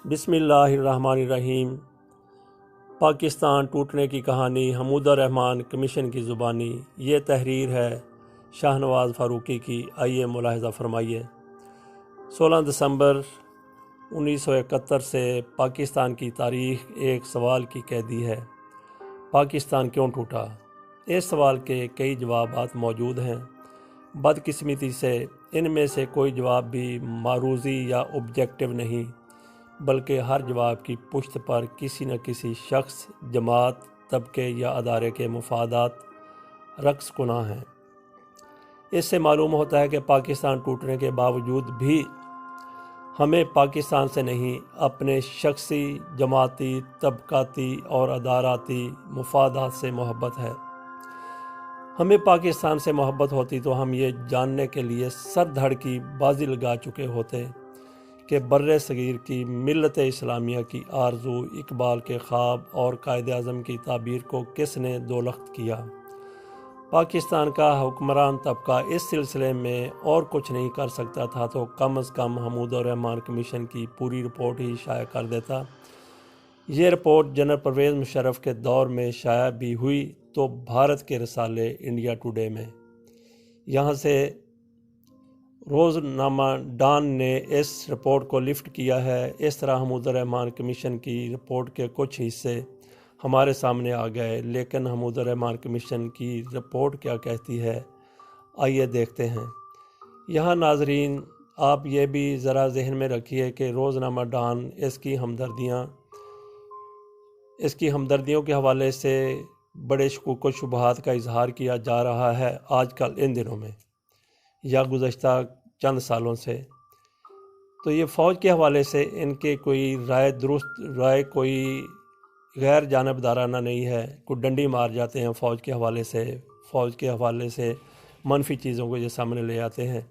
بسم اللہ الرحمن الرحیم۔ پاکستان ٹوٹنے کی کہانی حمود الرحمن کمیشن کی زبانی۔ یہ تحریر ہے شاہ نواز فاروقی کی، آئیے ملاحظہ فرمائیے۔ 16 دسمبر 1971 سے پاکستان کی تاریخ ایک سوال کی قیدی ہے۔ پاکستان کیوں ٹوٹا؟ اس سوال کے کئی جوابات موجود ہیں۔ بدقسمتی سے ان میں سے کوئی جواب بھی معروضی یا آبجیکٹو نہیں، بلکہ ہر جواب کی پشت پر کسی نہ کسی شخص، جماعت، طبقے یا ادارے کے مفادات رقص کناں ہیں۔ اس سے معلوم ہوتا ہے کہ پاکستان ٹوٹنے کے باوجود بھی ہمیں پاکستان سے نہیں، اپنے شخصی، جماعتی، طبقاتی اور اداراتی مفادات سے محبت ہے۔ ہمیں پاکستان سے محبت ہوتی تو ہم یہ جاننے کے لیے سر دھڑ کی بازی لگا چکے ہوتے کہ بر صغیر کی ملت اسلامیہ کی آرزو، اقبال کے خواب اور قائد اعظم کی تعبیر کو کس نے دولخت کیا۔ پاکستان کا حکمران طبقہ اس سلسلے میں اور کچھ نہیں کر سکتا تھا تو کم از کم حمود الرحمن کمیشن کی پوری رپورٹ ہی شائع کر دیتا۔ یہ رپورٹ جنرل پرویز مشرف کے دور میں شائع بھی ہوئی تو بھارت کے رسالے انڈیا ٹوڈے میں۔ یہاں سے روزنامہ ڈان نے اس رپورٹ کو لفٹ کیا ہے۔ اس طرح حمود الرحمن کمیشن کی رپورٹ کے کچھ حصے ہمارے سامنے آ گئے، لیکن حمود الرحمن کمیشن کی رپورٹ کیا کہتی ہے، آئیے دیکھتے ہیں۔ یہاں ناظرین آپ یہ بھی ذرا ذہن میں رکھیے کہ روزنامہ ڈان اس کی ہمدردیوں کے حوالے سے بڑے شکوک و شبہات کا اظہار کیا جا رہا ہے آج کل ان دنوں میں یا گزشتہ چند سالوں سے۔ تو یہ فوج کے حوالے سے ان کے کوئی رائے کوئی غیر جانبدارانہ نہیں ہے، کوئی ڈنڈی مار جاتے ہیں فوج کے حوالے سے منفی چیزوں کو یہ سامنے لے آتے ہیں۔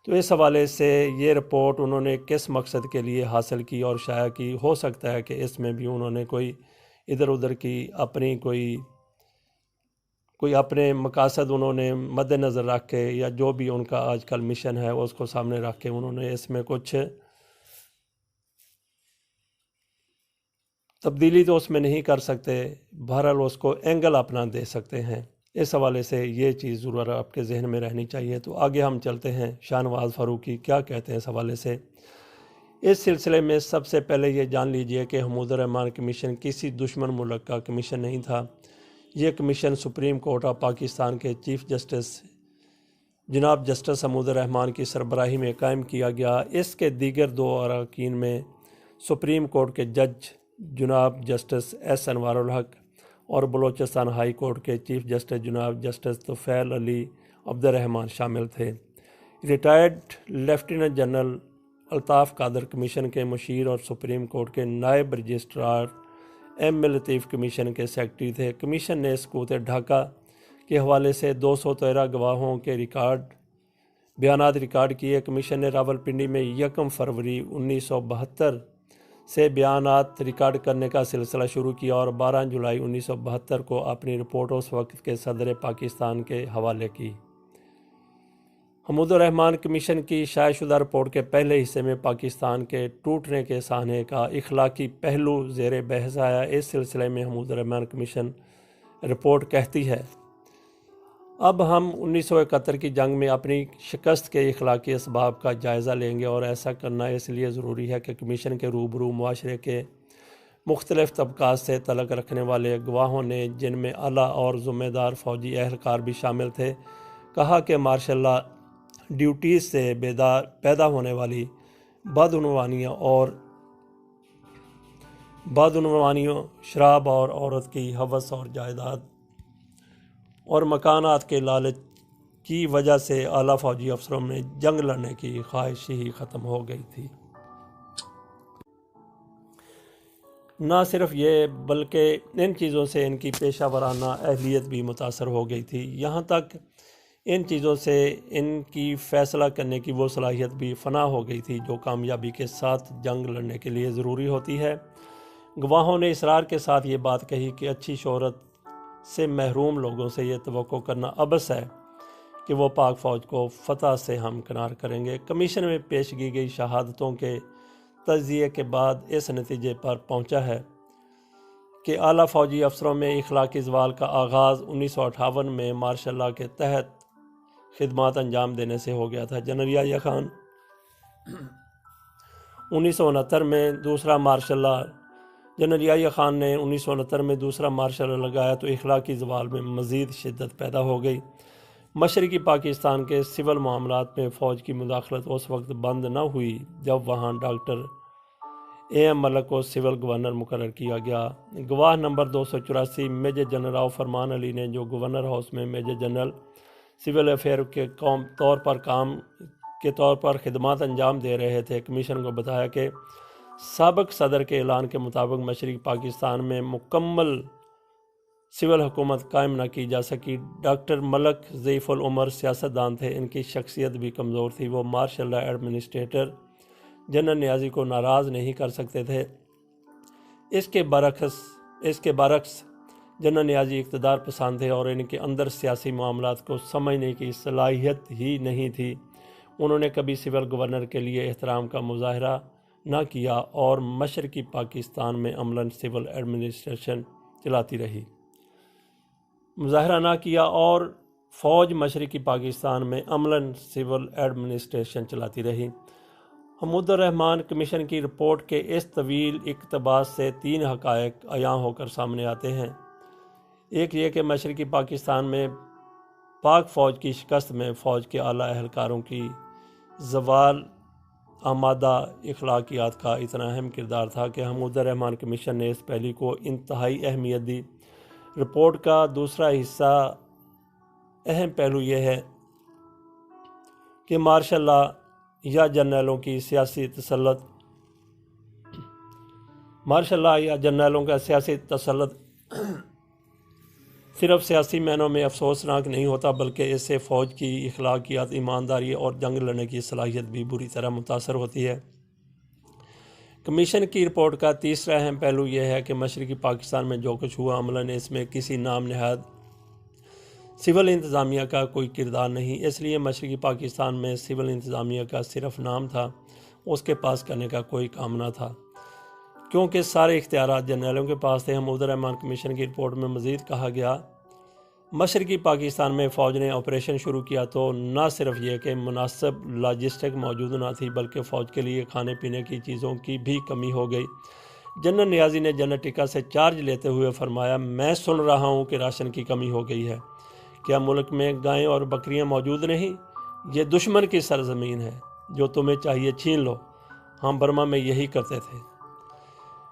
تو اس حوالے سے یہ رپورٹ انہوں نے کس مقصد کے لیے حاصل کی اور شائع کی، ہو سکتا ہے کہ اس میں بھی انہوں نے کوئی ادھر ادھر کی اپنی کوئی اپنے مقاصد انہوں نے مد نظر رکھ کے، یا جو بھی ان کا آج کل مشن ہے اس کو سامنے رکھ کے انہوں نے اس میں کچھ تبدیلی تو اس میں نہیں کر سکتے، بہرحال اس کو اینگل اپنا دے سکتے ہیں۔ اس حوالے سے یہ چیز ضرور آپ کے ذہن میں رہنی چاہیے۔ تو آگے ہم چلتے ہیں، شاہ نواز فاروقی کیا کہتے ہیں اس حوالے سے۔ اس سلسلے میں سب سے پہلے یہ جان لیجئے کہ حمود الرحمن کمیشن کسی دشمن ملک کا کمیشن نہیں تھا۔ یہ commission supreme court of Pakistan کے چیف جسٹس جناب جسٹس حمود الرحمن کی سربراہی میں قائم کیا گیا۔ اس کے دیگر دو اراکین میں سپریم کورٹ کے جج جناب جسٹس ایس انوار الحق اور بلوچستان ہائی کورٹ کے چیف جسٹس جناب جسٹس طفیل علی عبد الرحمن شامل تھے۔ ریٹائرڈ لیفٹیننٹ جنرل الطاف قادر کمیشن کے مشیر اور سپریم کورٹ کے نائب رجسٹرار ایم لطیف کمیشن کے سیکرٹری تھے۔ کمیشن نے سکوت ڈھاکہ کے حوالے سے 213 گواہوں کے بیانات ریکارڈ کیے۔ کمیشن نے راولپنڈی میں 1 فروری 1972 سے بیانات ریکارڈ کرنے کا سلسلہ شروع کیا اور 12 جولائی 1972 کو اپنی رپورٹ اس وقت کے صدر پاکستان کے حوالے کی۔ حمود الرحمن کمیشن کی شائع شدہ رپورٹ کے پہلے حصے میں پاکستان کے ٹوٹنے کے سانحے کا اخلاقی پہلو زیر بحث آیا۔ اس سلسلے میں حمود الرحمن کمیشن رپورٹ کہتی ہے، اب ہم 1971 کی جنگ میں اپنی شکست کے اخلاقی اسباب کا جائزہ لیں گے، اور ایسا کرنا اس لیے ضروری ہے کہ کمیشن کے روبرو معاشرے کے مختلف طبقات سے تعلق رکھنے والے گواہوں نے، جن میں اعلیٰ اور ذمہ دار فوجی اہلکار بھی شامل تھے، کہا کہ مارشل لا ڈیوٹیز سے پیدا ہونے والی بدعنوانیوں، شراب اور عورت کی ہوس اور جائیداد اور مکانات کے لالچ کی وجہ سے اعلیٰ فوجی افسروں میں جنگ لڑنے کی خواہش ہی ختم ہو گئی تھی۔ نہ صرف یہ بلکہ ان چیزوں سے ان کی پیشہ ورانہ اہلیت بھی متاثر ہو گئی تھی۔ یہاں تک ان چیزوں سے ان کی فیصلہ کرنے کی وہ صلاحیت بھی فنا ہو گئی تھی جو کامیابی کے ساتھ جنگ لڑنے کے لیے ضروری ہوتی ہے۔ گواہوں نے اصرار کے ساتھ یہ بات کہی کہ اچھی شہرت سے محروم لوگوں سے یہ توقع کرنا عبث ہے کہ وہ پاک فوج کو فتح سے ہمکنار کریں گے۔ کمیشن میں پیش کی گئی شہادتوں کے تجزیے کے بعد اس نتیجے پر پہنچا ہے کہ اعلیٰ فوجی افسروں میں اخلاقی زوال کا آغاز 1958 میں مارشل لاء کے تحت خدمات انجام دینے سے ہو گیا تھا۔ جنرل یحییٰ خان 1969 میں دوسرا martial law general Yahya Khan نے 1969 میں دوسرا مارشل لاء لگایا تو اخلاقی زوال میں مزید شدت پیدا ہو گئی۔ مشرقی پاکستان کے سول معاملات میں فوج کی مداخلت اس وقت بند نہ ہوئی جب وہاں ڈاکٹر ایم ملک کو سول گورنر مقرر کیا گیا۔ گواہ نمبر 284 میجر جنرل راؤ فرمان علی نے، جو گورنر ہاؤس میں میجر جنرل سول افیئر کے طور پر خدمات انجام دے رہے تھے، کمیشن کو بتایا کہ سابق صدر کے اعلان کے مطابق مشرقی پاکستان میں مکمل سول حکومت قائم نہ کی جا سکی۔ ڈاکٹر ملک ضعیف العمر سیاستدان تھے، ان کی شخصیت بھی کمزور تھی، وہ مارشل لاء ایڈمنسٹریٹر جنرل نیازی کو ناراض نہیں کر سکتے تھے۔ اس کے برعکس جنرل نیازی اقتدار پسند تھے اور ان کے اندر سیاسی معاملات کو سمجھنے کی صلاحیت ہی نہیں تھی۔ انہوں نے کبھی سول گورنر کے لیے احترام کا مظاہرہ نہ کیا اور مشرقی پاکستان میں عملاً سول ایڈمنسٹریشن چلاتی رہی۔ فوج مشرقی پاکستان میں عملاً سول ایڈمنسٹریشن چلاتی رہی۔ حمود الرحمن کمیشن کی رپورٹ کے اس طویل اقتباس سے 3 حقائق عیاں ہو کر سامنے آتے ہیں۔ ایک یہ کہ مشرقی پاکستان میں پاک فوج کی شکست میں فوج کے اعلیٰ اہلکاروں کی زوال آمادہ اخلاقیات کا اتنا اہم کردار تھا کہ حمود الرحمن کمیشن نے اس پہلو کو انتہائی اہمیت دی۔ رپورٹ کا دوسرا حصہ اہم پہلو یہ ہے کہ مارشل لاء یا جنرلوں کا سیاسی تسلط صرف سیاسی معنوں میں افسوسناک نہیں ہوتا، بلکہ اس سے فوج کی اخلاقیات، ایمانداری اور جنگ لڑنے کی صلاحیت بھی بری طرح متاثر ہوتی ہے۔ کمیشن کی رپورٹ کا تیسرا اہم پہلو یہ ہے کہ مشرقی پاکستان میں جو کچھ ہوا عملاً اس میں کسی نام نہاد سول انتظامیہ کا کوئی کردار نہیں، اس لیے مشرقی پاکستان میں سول انتظامیہ کا صرف نام تھا، اس کے پاس کرنے کا کوئی کام نہ تھا، کیونکہ سارے اختیارات جنرلوں کے پاس تھے۔ حمود الرحمن کمیشن کی رپورٹ میں مزید کہا گیا، مشرقی پاکستان میں فوج نے آپریشن شروع کیا تو نہ صرف یہ کہ مناسب لاجسٹک موجود نہ تھی، بلکہ فوج کے لیے کھانے پینے کی چیزوں کی بھی کمی ہو گئی۔ جنرل نیازی نے جنرل ٹکا سے چارج لیتے ہوئے فرمایا، میں سن رہا ہوں کہ راشن کی کمی ہو گئی ہے، کیا ملک میں گائیں اور بکریاں موجود نہیں؟ یہ دشمن کی سرزمین ہے، جو تمہیں چاہیے چھین لو۔ ہم برما میں یہی کرتے تھے۔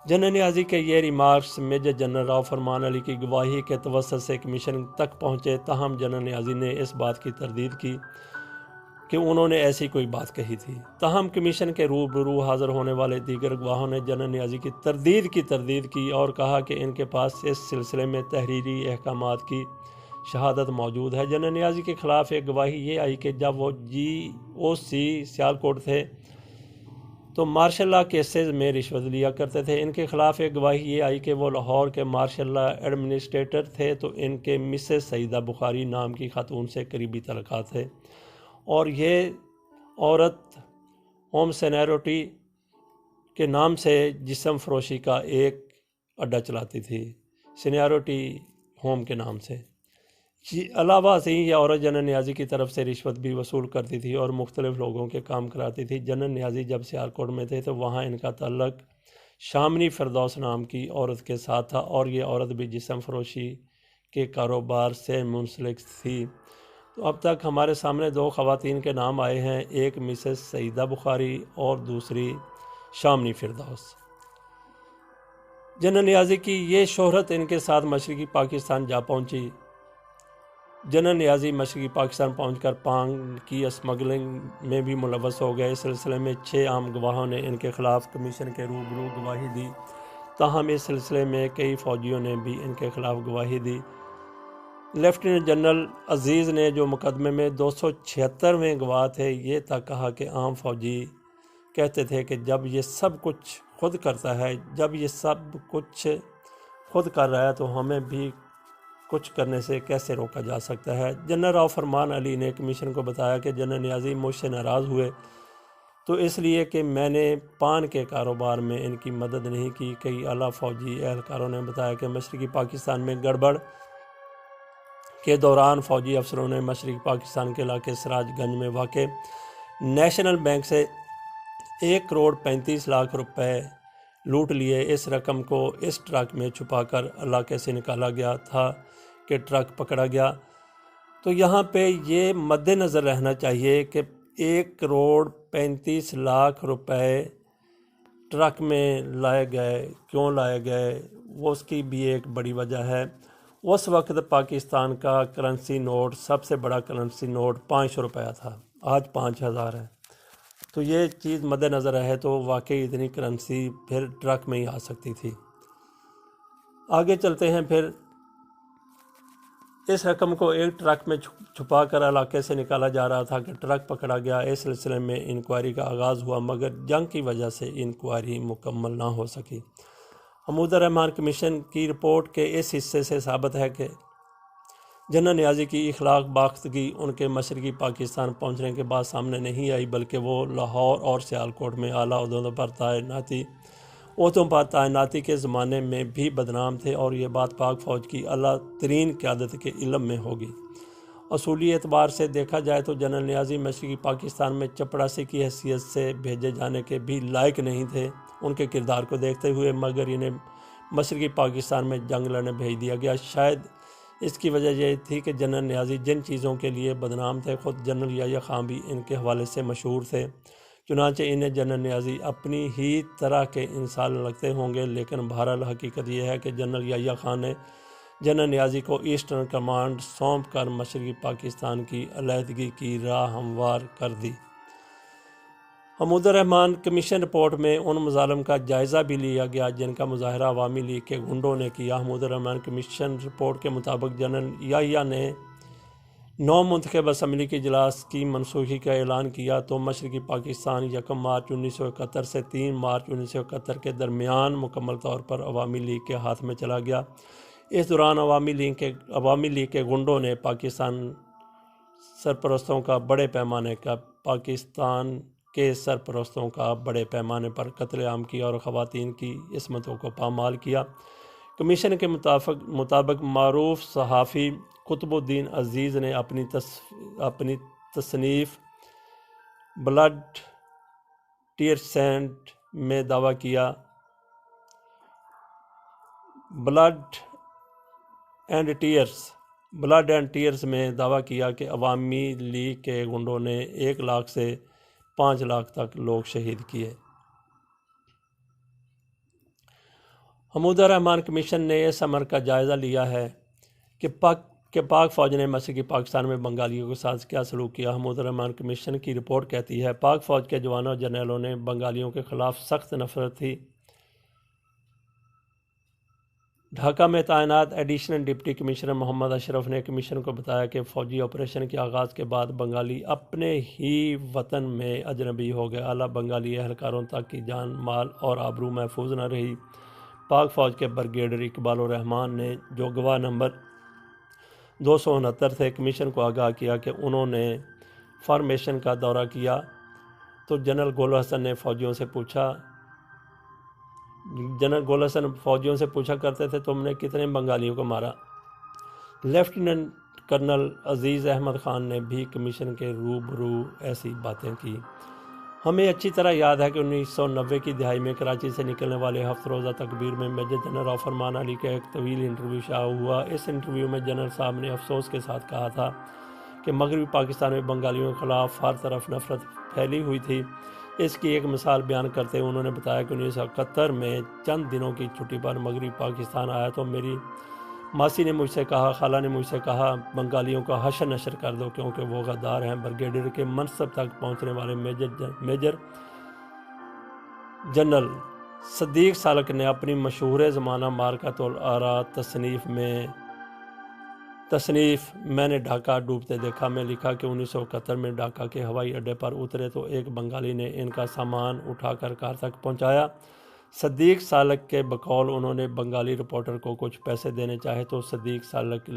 جنرل نیازی کے یہ ریمارکس میجر جنرل راؤ فرمان علی کی گواہی کے توسط سے کمیشن تک پہنچے، تاہم جنرل نیازی نے اس بات کی تردید کی کہ انہوں نے ایسی کوئی بات کہی تھی۔ تاہم کمیشن کے روبرو حاضر ہونے والے دیگر گواہوں نے جنرل نیازی کی تردید کی اور کہا کہ ان کے پاس اس سلسلے میں تحریری احکامات کی شہادت موجود ہے۔ جنرل نیازی کے خلاف ایک گواہی یہ آئی کہ جب وہ GOC سیالکوٹ تھے تو مارشل لاء کیسز میں رشوت لیا کرتے تھے۔ ان کے خلاف ایک گواہی یہ آئی کہ وہ لاہور کے مارشل لاء ایڈمنسٹریٹر تھے تو ان کے مسز سعیدہ بخاری نام کی خاتون سے قریبی تعلقات تھے اور یہ عورت ہوم سینیروٹی کے نام سے جسم فروشی کا ایک اڈا چلاتی تھی، سینیروٹی ہوم کے نام سے۔ علاوہ ازیں یہ عورت جنرل نیازی کی طرف سے رشوت بھی وصول کرتی تھی اور مختلف لوگوں کے کام کراتی تھی۔ جنرل نیازی جب سیالکوٹ میں تھے تو وہاں ان کا تعلق شامنی فردوس نام کی عورت کے ساتھ تھا اور یہ عورت بھی جسم فروشی کے کاروبار سے منسلک تھی۔ تو اب تک ہمارے سامنے 2 خواتین کے نام آئے ہیں، ایک مسز سعیدہ بخاری اور دوسری شامنی فردوس۔ جنرل نیازی کی یہ شہرت ان کے ساتھ مشرقی پاکستان جا پہنچی۔ جنرل نیازی مشرقی پاکستان پہنچ کر پانگ کی اسمگلنگ میں بھی ملوث ہو گئے۔ اس سلسلے میں 6 عام گواہوں نے ان کے خلاف کمیشن کے روبرو گواہی دی، تاہم اس سلسلے میں کئی فوجیوں نے بھی ان کے خلاف گواہی دی۔ لیفٹیننٹ جنرل عزیز نے، جو مقدمے میں 276ویں گواہ تھے، یہ تک کہا کہ عام فوجی کہتے تھے کہ جب یہ سب کچھ خود کر رہا ہے تو ہمیں بھی کچھ کرنے سے کیسے روکا جا سکتا ہے۔ جنرل راؤ فرمان علی نے کمیشن کو بتایا کہ جنرل نیازی مجھ سے ناراض ہوئے تو اس لیے کہ میں نے پان کے کاروبار میں ان کی مدد نہیں کی۔ کئی اعلیٰ فوجی اہلکاروں نے بتایا کہ مشرقی پاکستان میں گڑبڑ کے دوران فوجی افسروں نے مشرقی پاکستان کے علاقے سراج گنج میں واقع نیشنل بینک سے 1,35,00,000 روپے لوٹ لیے۔ اس رقم کو اس ٹرک میں چھپا کر علاقے سے نکالا گیا تھا کہ ٹرک پکڑا گیا۔ تو یہاں پہ یہ مد نظر رہنا چاہیے کہ 1,35,00,000 روپے ٹرک میں لائے گئے، کیوں لائے گئے، وہ اس کی بھی ایک بڑی وجہ ہے۔ اس وقت پاکستان کا کرنسی نوٹ، سب سے بڑا کرنسی نوٹ 500 روپیہ تھا، آج 5,000 ہے۔ تو یہ چیز مد نظر رہے تو واقعی اتنی کرنسی پھر ٹرک میں ہی آ سکتی تھی۔ آگے چلتے ہیں۔ پھر اس رقم کو ایک ٹرک میں چھپا کر علاقے سے نکالا جا رہا تھا کہ ٹرک پکڑا گیا۔ اس سلسلے میں انکوائری کا آغاز ہوا، مگر جنگ کی وجہ سے انکوائری مکمل نہ ہو سکی۔ حمود الرحمن کمیشن کی رپورٹ کے اس حصے سے ثابت ہے کہ جنرل نیازی کی اخلاق باختگی ان کے مشرقی پاکستان پہنچنے کے بعد سامنے نہیں آئی، بلکہ وہ لاہور اور سیالکوٹ میں اعلیٰ عہدوں پر تعیناتی کے زمانے میں بھی بدنام تھے، اور یہ بات پاک فوج کی اعلیٰ ترین قیادت کے علم میں ہوگی۔ اصولی اعتبار سے دیکھا جائے تو جنرل نیازی مشرقی پاکستان میں چپڑاسی کی حیثیت سے بھیجے جانے کے بھی لائق نہیں تھے۔ ان کے کردار کو دیکھتے ہوئے مگر انہیں مشرقی پاکستان میں جنگ لڑنے بھیج دیا گیا۔ شاید اس کی وجہ یہ تھی کہ جنرل نیازی جن چیزوں کے لیے بدنام تھے، خود جنرل یحییٰ خان بھی ان کے حوالے سے مشہور تھے۔ چنانچہ انہیں جنرل نیازی اپنی ہی طرح کے انسان لگتے ہوں گے، لیکن بہرحال حقیقت یہ ہے کہ جنرل یحییٰ خان نے جنرل نیازی کو ایسٹرن کمانڈ سونپ کر مشرقی پاکستان کی علیحدگی کی راہ ہموار کر دی۔ حمود الرحمن کمیشن رپورٹ میں ان مظالم کا جائزہ بھی لیا گیا جن کا مظاہرہ عوامی لیگ کے گنڈوں نے کیا۔ حمود الرحمن کمیشن رپورٹ کے مطابق جنرل یحییٰ نے 9 منتخب اسمبلی کے اجلاس کی منسوخی کا اعلان کیا تو مشرقی پاکستان 1 مارچ 1971 سے 3 مارچ 1971 کے درمیان مکمل طور پر عوامی لیگ کے ہاتھ میں چلا گیا۔ اس دوران عوامی لیگ کے گنڈوں نے پاکستان کے سرپرستوں کا بڑے پیمانے پر قتل عام کیا اور خواتین کی عصمتوں کو پامال کیا۔ کمیشن کے مطابق معروف صحافی قطب الدین عزیز نے اپنی تصنیف بلڈ ٹیئرسینٹ میں دعویٰ کیا بلڈ اینڈ ٹیئرز میں دعویٰ کیا کہ عوامی لیگ کے گنڈوں نے 1 لاکھ سے 5 لاکھ تک لوگ شہید کیے۔ حمود الرحمن کمیشن نے اس امر کا جائزہ لیا ہے کہ پاک فوج نے مشرقی پاکستان میں بنگالیوں کے ساتھ کیا سلوک کیا۔ حمود الرحمن کمیشن کی رپورٹ کہتی ہے پاک فوج کے جوانوں اور جرنیلوں نے بنگالیوں کے خلاف سخت نفرت تھی۔ ڈھاکہ میں تعینات ایڈیشنل ڈپٹی کمشنر محمد اشرف نے کمیشن کو بتایا کہ فوجی آپریشن کے آغاز کے بعد بنگالی اپنے ہی وطن میں اجنبی ہو گئے۔ اعلیٰ بنگالی اہلکاروں تک کی جان مال اور آبرو محفوظ نہ رہی۔ پاک فوج کے بریگیڈیئر اقبال الرحمن نے، جو گواہ نمبر 269 تھے، کمیشن کو آگاہ کیا کہ انہوں نے فارمیشن کا دورہ کیا تو جنرل گول حسن فوجیوں سے پوچھا کرتے تھے تم نے کتنے بنگالیوں کو مارا۔ لیفٹیننٹ کرنل عزیز احمد خان نے بھی کمیشن کے روبرو ایسی باتیں کی۔ ہمیں اچھی طرح یاد ہے کہ 1990 کی دہائی میں کراچی سے نکلنے والے 7 روزہ تقریر میں میجر جنرل عوف فرمان علی کا ایک طویل انٹرویو شائع ہوا۔ اس انٹرویو میں جنرل صاحب نے افسوس کے ساتھ کہا تھا کہ مغربی پاکستان میں بنگالیوں کے خلاف ہر طرف نفرت پھیلی ہوئی تھی۔ اس کی ایک مثال بیان کرتے ہوئے انہوں نے بتایا کہ 1971 میں چند دنوں کی چھٹی پر مغربی پاکستان آیا تو میری ماسی نے مجھ سے کہا، خالہ نے مجھ سے کہا بنگالیوں کا حشر نشر کر دو کیونکہ وہ غدار ہیں۔ بریگیڈیئر کے منصب تک پہنچنے والے میجر جنرل صدیق سالک نے اپنی مشہور زمانہ مارکۃ الآراء تصنیف میں نے ڈھاکہ ڈوبتے دیکھا میں لکھا کہ 1971 میں ڈھاکہ کے ہوائی اڈے پر اترے تو ایک بنگالی نے ان کا سامان اٹھا کر کار تک پہنچایا۔ صدیق سالک کے بقول انہوں نے بنگالی رپورٹر کو کچھ پیسے دینے چاہے تو صدیق سالک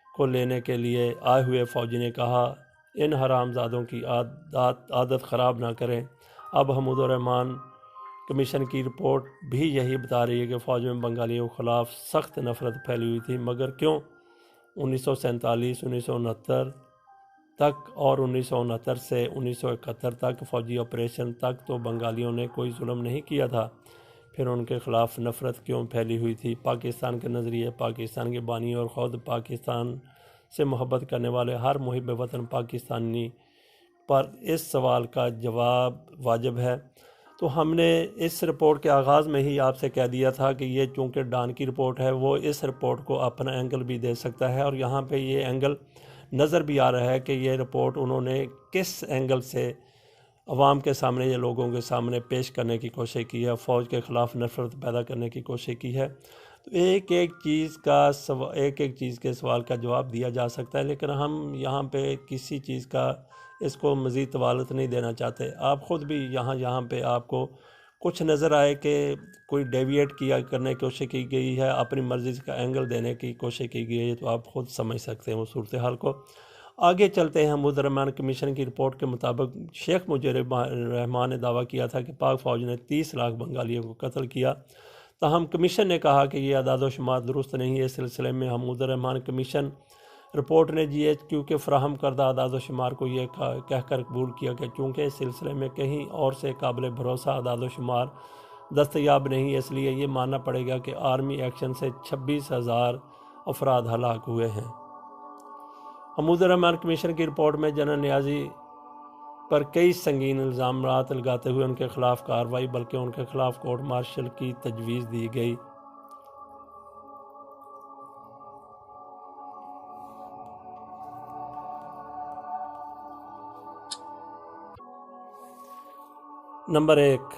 کو لینے کے لیے آئے ہوئے فوجی نے کہا ان حرامزادوں کی عادت خراب نہ کریں۔ اب حمود الرحمن کمیشن کی رپورٹ بھی یہی بتا رہی ہے کہ فوج میں بنگالیوں کے خلاف سخت نفرت پھیلی ہوئی تھی، مگر کیوں 1947 1969 تک اور 1969 سے 1971 تک فوجی آپریشن تک تو بنگالیوں نے کوئی ظلم نہیں کیا تھا، پھر ان کے خلاف نفرت کیوں پھیلی ہوئی تھی؟ پاکستان کے نظریے، پاکستان کے بانی اور خود پاکستان سے محبت کرنے والے ہر محب وطن پاکستانی پر اس سوال کا جواب واجب ہے۔ تو ہم نے اس رپورٹ کے آغاز میں ہی آپ سے کہہ دیا تھا کہ یہ چونکہ ڈان کی رپورٹ ہے، وہ اس رپورٹ کو اپنا اینگل بھی دے سکتا ہے، اور یہاں پہ یہ اینگل نظر بھی آ رہا ہے کہ یہ رپورٹ انہوں نے کس اینگل سے عوام کے سامنے یا لوگوں کے سامنے پیش کرنے کی کوشش کی ہے، فوج کے خلاف نفرت پیدا کرنے کی کوشش کی ہے۔ تو ایک ایک چیز کے سوال کا جواب دیا جا سکتا ہے، لیکن ہم یہاں پہ کسی چیز کا اس کو مزید طوالت نہیں دینا چاہتے۔ آپ خود بھی یہاں پہ آپ کو کچھ نظر آئے کہ کوئی ڈیویٹ کرنے کی کوشش کی گئی ہے، اپنی مرضی کا اینگل دینے کی کوشش کی گئی ہے، تو آپ خود سمجھ سکتے ہیں وہ صورتحال کو۔ آگے چلتے ہیں۔ حمود الرحمن کمیشن کی رپورٹ کے مطابق شیخ مجیب الرحمان نے دعویٰ کیا تھا کہ پاک فوج نے 30 لاکھ بنگالیوں کو قتل کیا، تاہم کمیشن نے کہا کہ یہ اعداد و شمار درست نہیں ہے۔ اس سلسلے میں حمود الرحمن کمیشن رپورٹ نے جی ایچ کیو کے فراہم کردہ اعداد و شمار کو یہ کہہ کر قبول کیا کہ چونکہ اس سلسلے میں کہیں اور سے قابل بھروسہ اعداد و شمار دستیاب نہیں، اس لیے یہ ماننا پڑے گا کہ آرمی ایکشن سے 26,000 افراد ہلاک ہوئے ہیں۔ حمود الرحمن کمیشن کی رپورٹ میں جنرل نیازی پر کئی سنگین الزامات لگاتے ہوئے ان کے خلاف کارروائی بلکہ ان کے خلاف کورٹ مارشل کی تجویز دی گئی۔ نمبر 1،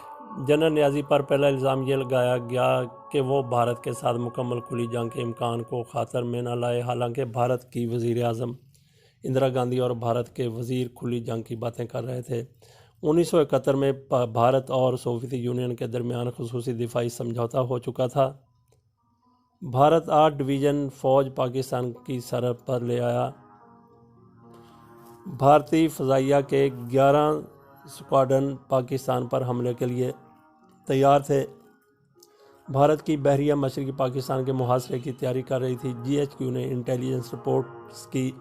جنرل نیازی پر پہلا الزام یہ لگایا گیا کہ وہ بھارت کے ساتھ مکمل کھلی جنگ کے امکان کو خاطر میں نہ لائے، حالانکہ بھارت کی وزیر اعظم اندرا گاندھی اور بھارت کے وزیر کھلی جنگ کی باتیں کر رہے تھے۔ 1971 میں بھارت اور سوویت یونین کے درمیان خصوصی دفاعی سمجھوتہ ہو چکا تھا۔ بھارت 8 ڈویژن فوج پاکستان کی سرحد پر لے آیا۔ بھارتی فضائیہ کے 11 اسکواڈرن پاکستان پر حملے کے لیے تیار تھے۔ بھارت کی بحریہ مشرقی پاکستان کے محاصرے کی تیاری کر رہی تھی۔ جی ایچ کیو نے انٹیلیجنس رپورٹس کی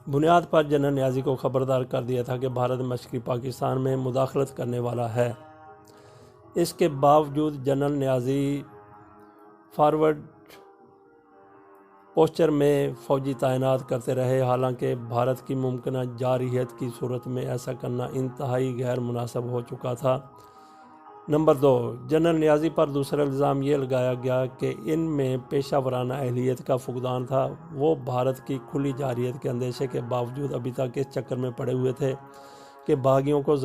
بنیاد پر جنرل نیازی کو خبردار کر دیا تھا کہ بھارت مشرقی پاکستان میں مداخلت کرنے والا ہے۔ اس کے باوجود جنرل نیازی فارورڈ پوسچر میں فوجی تعینات کرتے رہے، حالانکہ بھارت کی ممکنہ جارحیت کی صورت میں ایسا کرنا انتہائی غیر مناسب ہو چکا تھا۔ نمبر 2، جنرل نیازی پر دوسرا الزام یہ لگایا گیا کہ ان میں پیشہ ورانہ اہلیت کا فقدان تھا۔ وہ بھارت کی کھلی جارحیت کے اندیشے کے باوجود ابھی تک اس چکر میں پڑے ہوئے تھے کہ باغیوں کو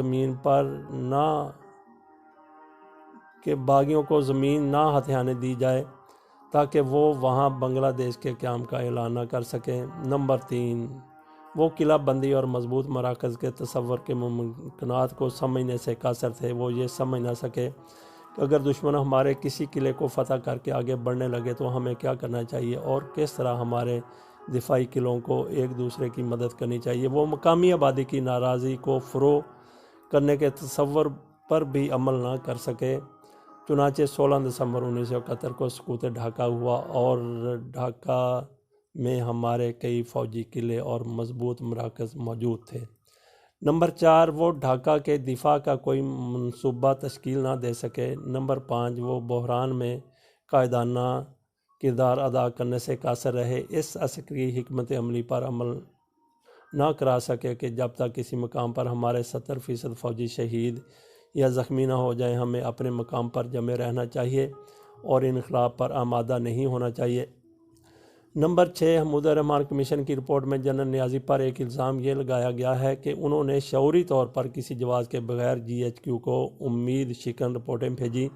زمین نہ ہتھیانے دی جائے تاکہ وہ وہاں بنگلہ دیش کے قیام کا اعلان نہ کر سکیں۔ نمبر 3، وہ قلعہ بندی اور مضبوط مراکز کے تصور کے ممکنات کو سمجھنے سے قاصر تھے۔ وہ یہ سمجھ نہ سکے کہ اگر دشمن ہمارے کسی قلعے کو فتح کر کے آگے بڑھنے لگے تو ہمیں کیا کرنا چاہیے اور کس طرح ہمارے دفاعی قلعوں کو ایک دوسرے کی مدد کرنی چاہیے۔ وہ مقامی آبادی کی ناراضی کو فروغ کرنے کے تصور پر بھی عمل نہ کر سکے۔ چنانچہ 16 دسمبر 1971 کو سقوط ڈھاکہ ہوا اور ڈھاکہ میں ہمارے کئی فوجی قلعے اور مضبوط مراکز موجود تھے۔ نمبر 4، وہ ڈھاکہ کے دفاع کا کوئی منصوبہ تشکیل نہ دے سکے۔ نمبر 5، وہ بحران میں قائدانہ کردار ادا کرنے سے قاصر رہے، اس عسکری حکمت عملی پر عمل نہ کرا سکے کہ جب تک کسی مقام پر ہمارے 70% فوجی شہید یا زخمی نہ ہو جائیں ہمیں اپنے مقام پر جمے رہنا چاہیے اور انقلاب پر آمادہ نہیں ہونا چاہیے۔ نمبر 6، حمود الرحمن کمیشن کی رپورٹ میں جنرل نیازی پر ایک الزام یہ لگایا گیا ہے کہ انہوں نے شعوری طور پر کسی جواز کے بغیر جی ایچ کیو کو امید شکن رپورٹیں بھیجی۔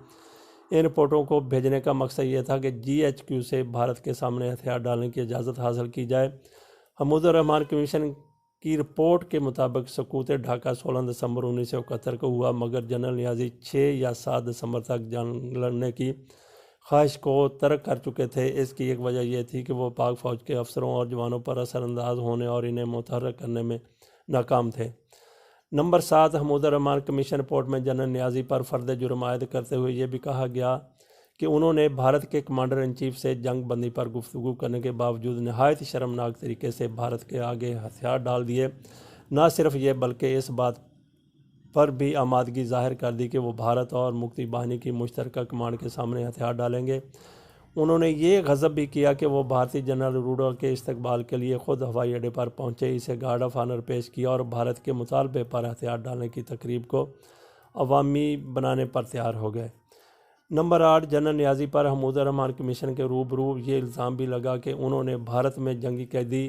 ان رپورٹوں کو بھیجنے کا مقصد یہ تھا کہ جی ایچ کیو سے بھارت کے سامنے ہتھیار ڈالنے کی اجازت حاصل کی جائے۔ حمود الرحمن کمیشن کی رپورٹ کے مطابق سقوط ڈھاکہ 16 دسمبر 1971 کو ہوا، مگر جنرل نیازی 6 یا 7 دسمبر تک جنگ لڑنے کی خواہش کو ترک کر چکے تھے۔ اس کی ایک وجہ یہ تھی کہ وہ پاک فوج کے افسروں اور جوانوں پر اثر انداز ہونے اور انہیں متحرک کرنے میں ناکام تھے۔ نمبر 7، حمود الرحمن کمیشن رپورٹ میں جنرل نیازی پر فرد جرم عائد کرتے ہوئے یہ بھی کہا گیا کہ انہوں نے بھارت کے کمانڈر ان چیف سے جنگ بندی پر گفتگو کرنے کے باوجود نہایت شرمناک طریقے سے بھارت کے آگے ہتھیار ڈال دیے۔ نہ صرف یہ بلکہ اس بات پر بھی آمادگی ظاہر کر دی کہ وہ بھارت اور مکتی باہنی کی مشترکہ کمانڈ کے سامنے ہتھیار ڈالیں گے۔ انہوں نے یہ غضب بھی کیا کہ وہ بھارتی جنرل اروڑا کے استقبال کے لیے خود ہوائی اڈے پر پہنچے، اسے گارڈ آف آنر پیش کیا اور بھارت کے مطالبے پر ہتھیار ڈالنے کی تقریب کو عوامی بنانے پر تیار ہو گئے۔ نمبر 8، جنرل نیازی پر حمود الرحمن کمیشن کے روبرو یہ الزام بھی لگا کہ انہوں نے بھارت میں جنگی قیدی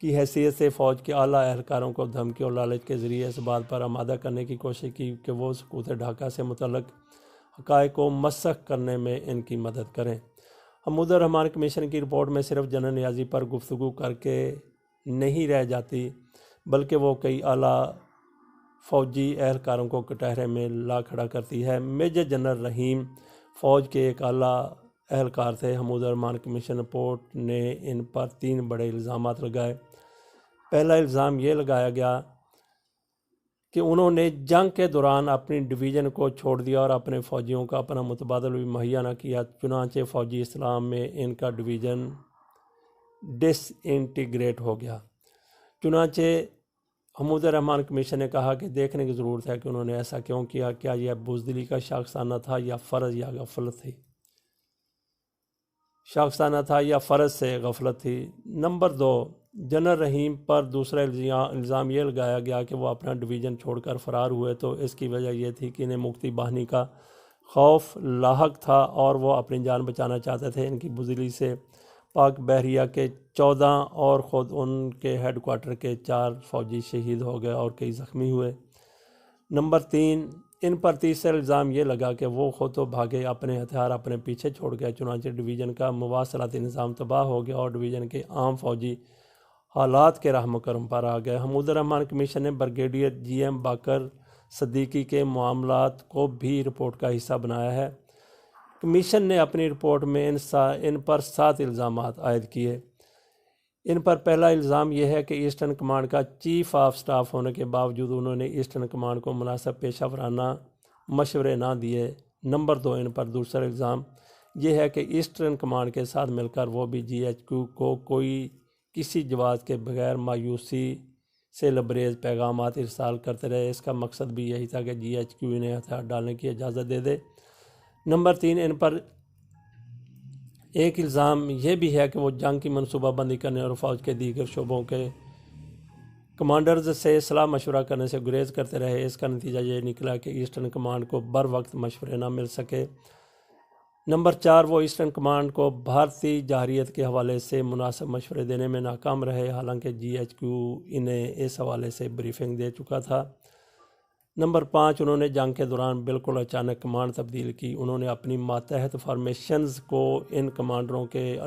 کی حیثیت سے فوج کے اعلیٰ اہلکاروں کو دھمکی اور لالچ کے ذریعے اس بات پر آمادہ کرنے کی کوشش کی کہ وہ سقوط ڈھاکہ سے متعلق حقائق کو مسخ کرنے میں ان کی مدد کریں۔ حمود الرحمن کمیشن کی رپورٹ میں صرف جنرل نیازی پر گفتگو کر کے نہیں رہ جاتی، بلکہ وہ کئی اعلیٰ فوجی اہلکاروں کو کٹہرے میں لا کھڑا کرتی ہے۔ میجر جنرل رحیم فوج کے ایک اعلیٰ اہلکار تھے۔ حمود الرحمن کمیشن رپورٹ نے ان پر 3 بڑے الزامات لگائے۔ پہلا الزام یہ لگایا گیا کہ انہوں نے جنگ کے دوران اپنی ڈویژن کو چھوڑ دیا اور اپنے فوجیوں کا اپنا متبادل بھی مہیا نہ کیا، چنانچہ فوجی اسلام میں ان کا ڈویژن ڈس انٹیگریٹ ہو گیا۔ چنانچہ حمود الرحمن کمیشن نے کہا کہ دیکھنے کی ضرورت ہے کہ انہوں نے ایسا کیوں کیا، کیا یہ بزدلی کا شاخسانہ تھا یا فرض یا غفلت تھی، شاخسانہ تھا یا فرض سے غفلت تھی۔ نمبر 2، جنرل رحیم پر دوسرا الزام یہ لگایا گیا کہ وہ اپنا ڈویژن چھوڑ کر فرار ہوئے تو اس کی وجہ یہ تھی کہ انہیں مکتی باہنی کا خوف لاحق تھا اور وہ اپنی جان بچانا چاہتے تھے۔ ان کی بزدلی سے پاک بحریہ کے 14 اور خود ان کے ہیڈ کوارٹر کے 4 فوجی شہید ہو گئے اور کئی زخمی ہوئے۔ نمبر 3، ان پر تیسرا الزام یہ لگا کہ وہ خود تو بھاگے، اپنے ہتھیار اپنے پیچھے چھوڑ گئے، چنانچہ ڈویژن کا مواصلاتی نظام تباہ ہو گیا اور ڈویژن کے عام فوجی حالات کے راہ مقرم پر آ گئے۔ حمود الرحمن کمیشن نے brigadier G M Baqir Siddiqui کے معاملات کو بھی رپورٹ کا حصہ بنایا ہے۔ کمیشن نے اپنی رپورٹ میں ان پر 7 الزامات عائد کیے۔ ان پر پہلا الزام یہ ہے کہ ایسٹرن کمانڈ کا چیف آف سٹاف ہونے کے باوجود انہوں نے ایسٹرن کمانڈ کو مناسب پیشہ ورانہ مشورے نہ دیے۔ نمبر 2، ان پر دوسرا الزام یہ ہے کہ ایسٹرن کمانڈ کے ساتھ مل کر وہ بھی جی ایچ کیو کو کسی جواز کے بغیر مایوسی سے لبریز پیغامات ارسال کرتے رہے۔ اس کا مقصد بھی یہی تھا کہ جی ایچ کیو انہیں ہتھیار ڈالنے کی اجازت دے دے۔ نمبر 3، ان پر ایک الزام یہ بھی ہے کہ وہ جنگ کی منصوبہ بندی کرنے اور فوج کے دیگر شعبوں کے کمانڈرز سے صلاح مشورہ کرنے سے گریز کرتے رہے۔ اس کا نتیجہ یہ نکلا کہ ایسٹرن کمانڈ کو بر وقت مشورے نہ مل سکے۔ نمبر 4، وہ ایسٹرن کمانڈ کو بھارتی جارحیت کے حوالے سے مناسب مشورے دینے میں ناکام رہے، حالانکہ جی ایچ کیو انہیں اس حوالے سے بریفنگ دے چکا تھا۔ نمبر 5، انہوں نے جنگ کے دوران بالکل اچانک کمانڈ تبدیل کی۔ انہوں نے اپنی ماتحت فارمیشنز کو ان کمانڈروں کے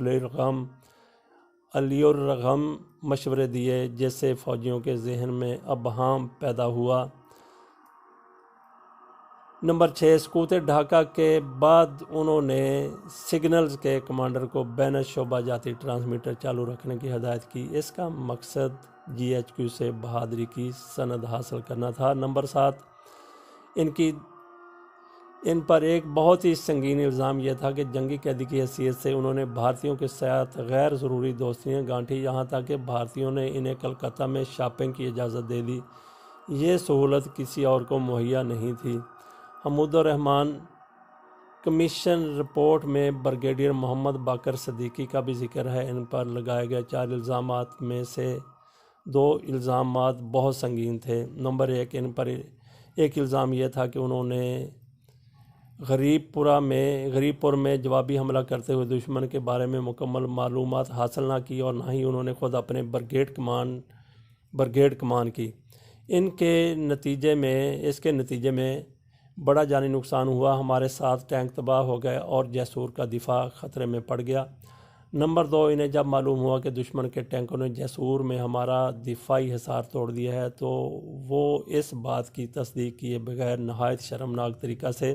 علی الرغم مشورے دیے، جس سے فوجیوں کے ذہن میں ابہام پیدا ہوا۔ نمبر 6، سقوط ڈھاکہ کے بعد انہوں نے سگنلز کے کمانڈر کو بین شعبہ جاتی ٹرانسمیٹر چالو رکھنے کی ہدایت کی۔ اس کا مقصد جی ایچ کیو سے بہادری کی سند حاصل کرنا تھا۔ نمبر 7، ان پر ایک بہت ہی سنگین الزام یہ تھا کہ جنگی قیدی کی حیثیت سے انہوں نے بھارتیوں کے ساتھ غیر ضروری دوستیاں گانٹھی، یہاں تک کہ بھارتیوں نے انہیں کلکتہ میں شاپنگ کی اجازت دے دی۔ یہ سہولت کسی اور کو مہیا نہیں تھی۔ حمود الرحمن کمیشن رپورٹ میں بریگیڈیئر محمد باقر صدیقی کا بھی ذکر ہے۔ ان پر لگائے گئے 4 الزامات میں سے 2 الزامات بہت سنگین تھے۔ نمبر 1، ان پر ایک الزام یہ تھا کہ انہوں نے غریب پور میں جوابی حملہ کرتے ہوئے دشمن کے بارے میں مکمل معلومات حاصل نہ کی اور نہ ہی انہوں نے خود اپنے بریگیڈ کمان کی۔ اس کے نتیجے میں بڑا جانی نقصان ہوا، ہمارے 7 ٹینک تباہ ہو گئے اور جیسور کا دفاع خطرے میں پڑ گیا۔ نمبر 2، انہیں جب معلوم ہوا کہ دشمن کے ٹینکوں نے جیسور میں ہمارا دفاعی حصار توڑ دیا ہے تو وہ اس بات کی تصدیق کیے بغیر نہایت شرمناک طریقہ سے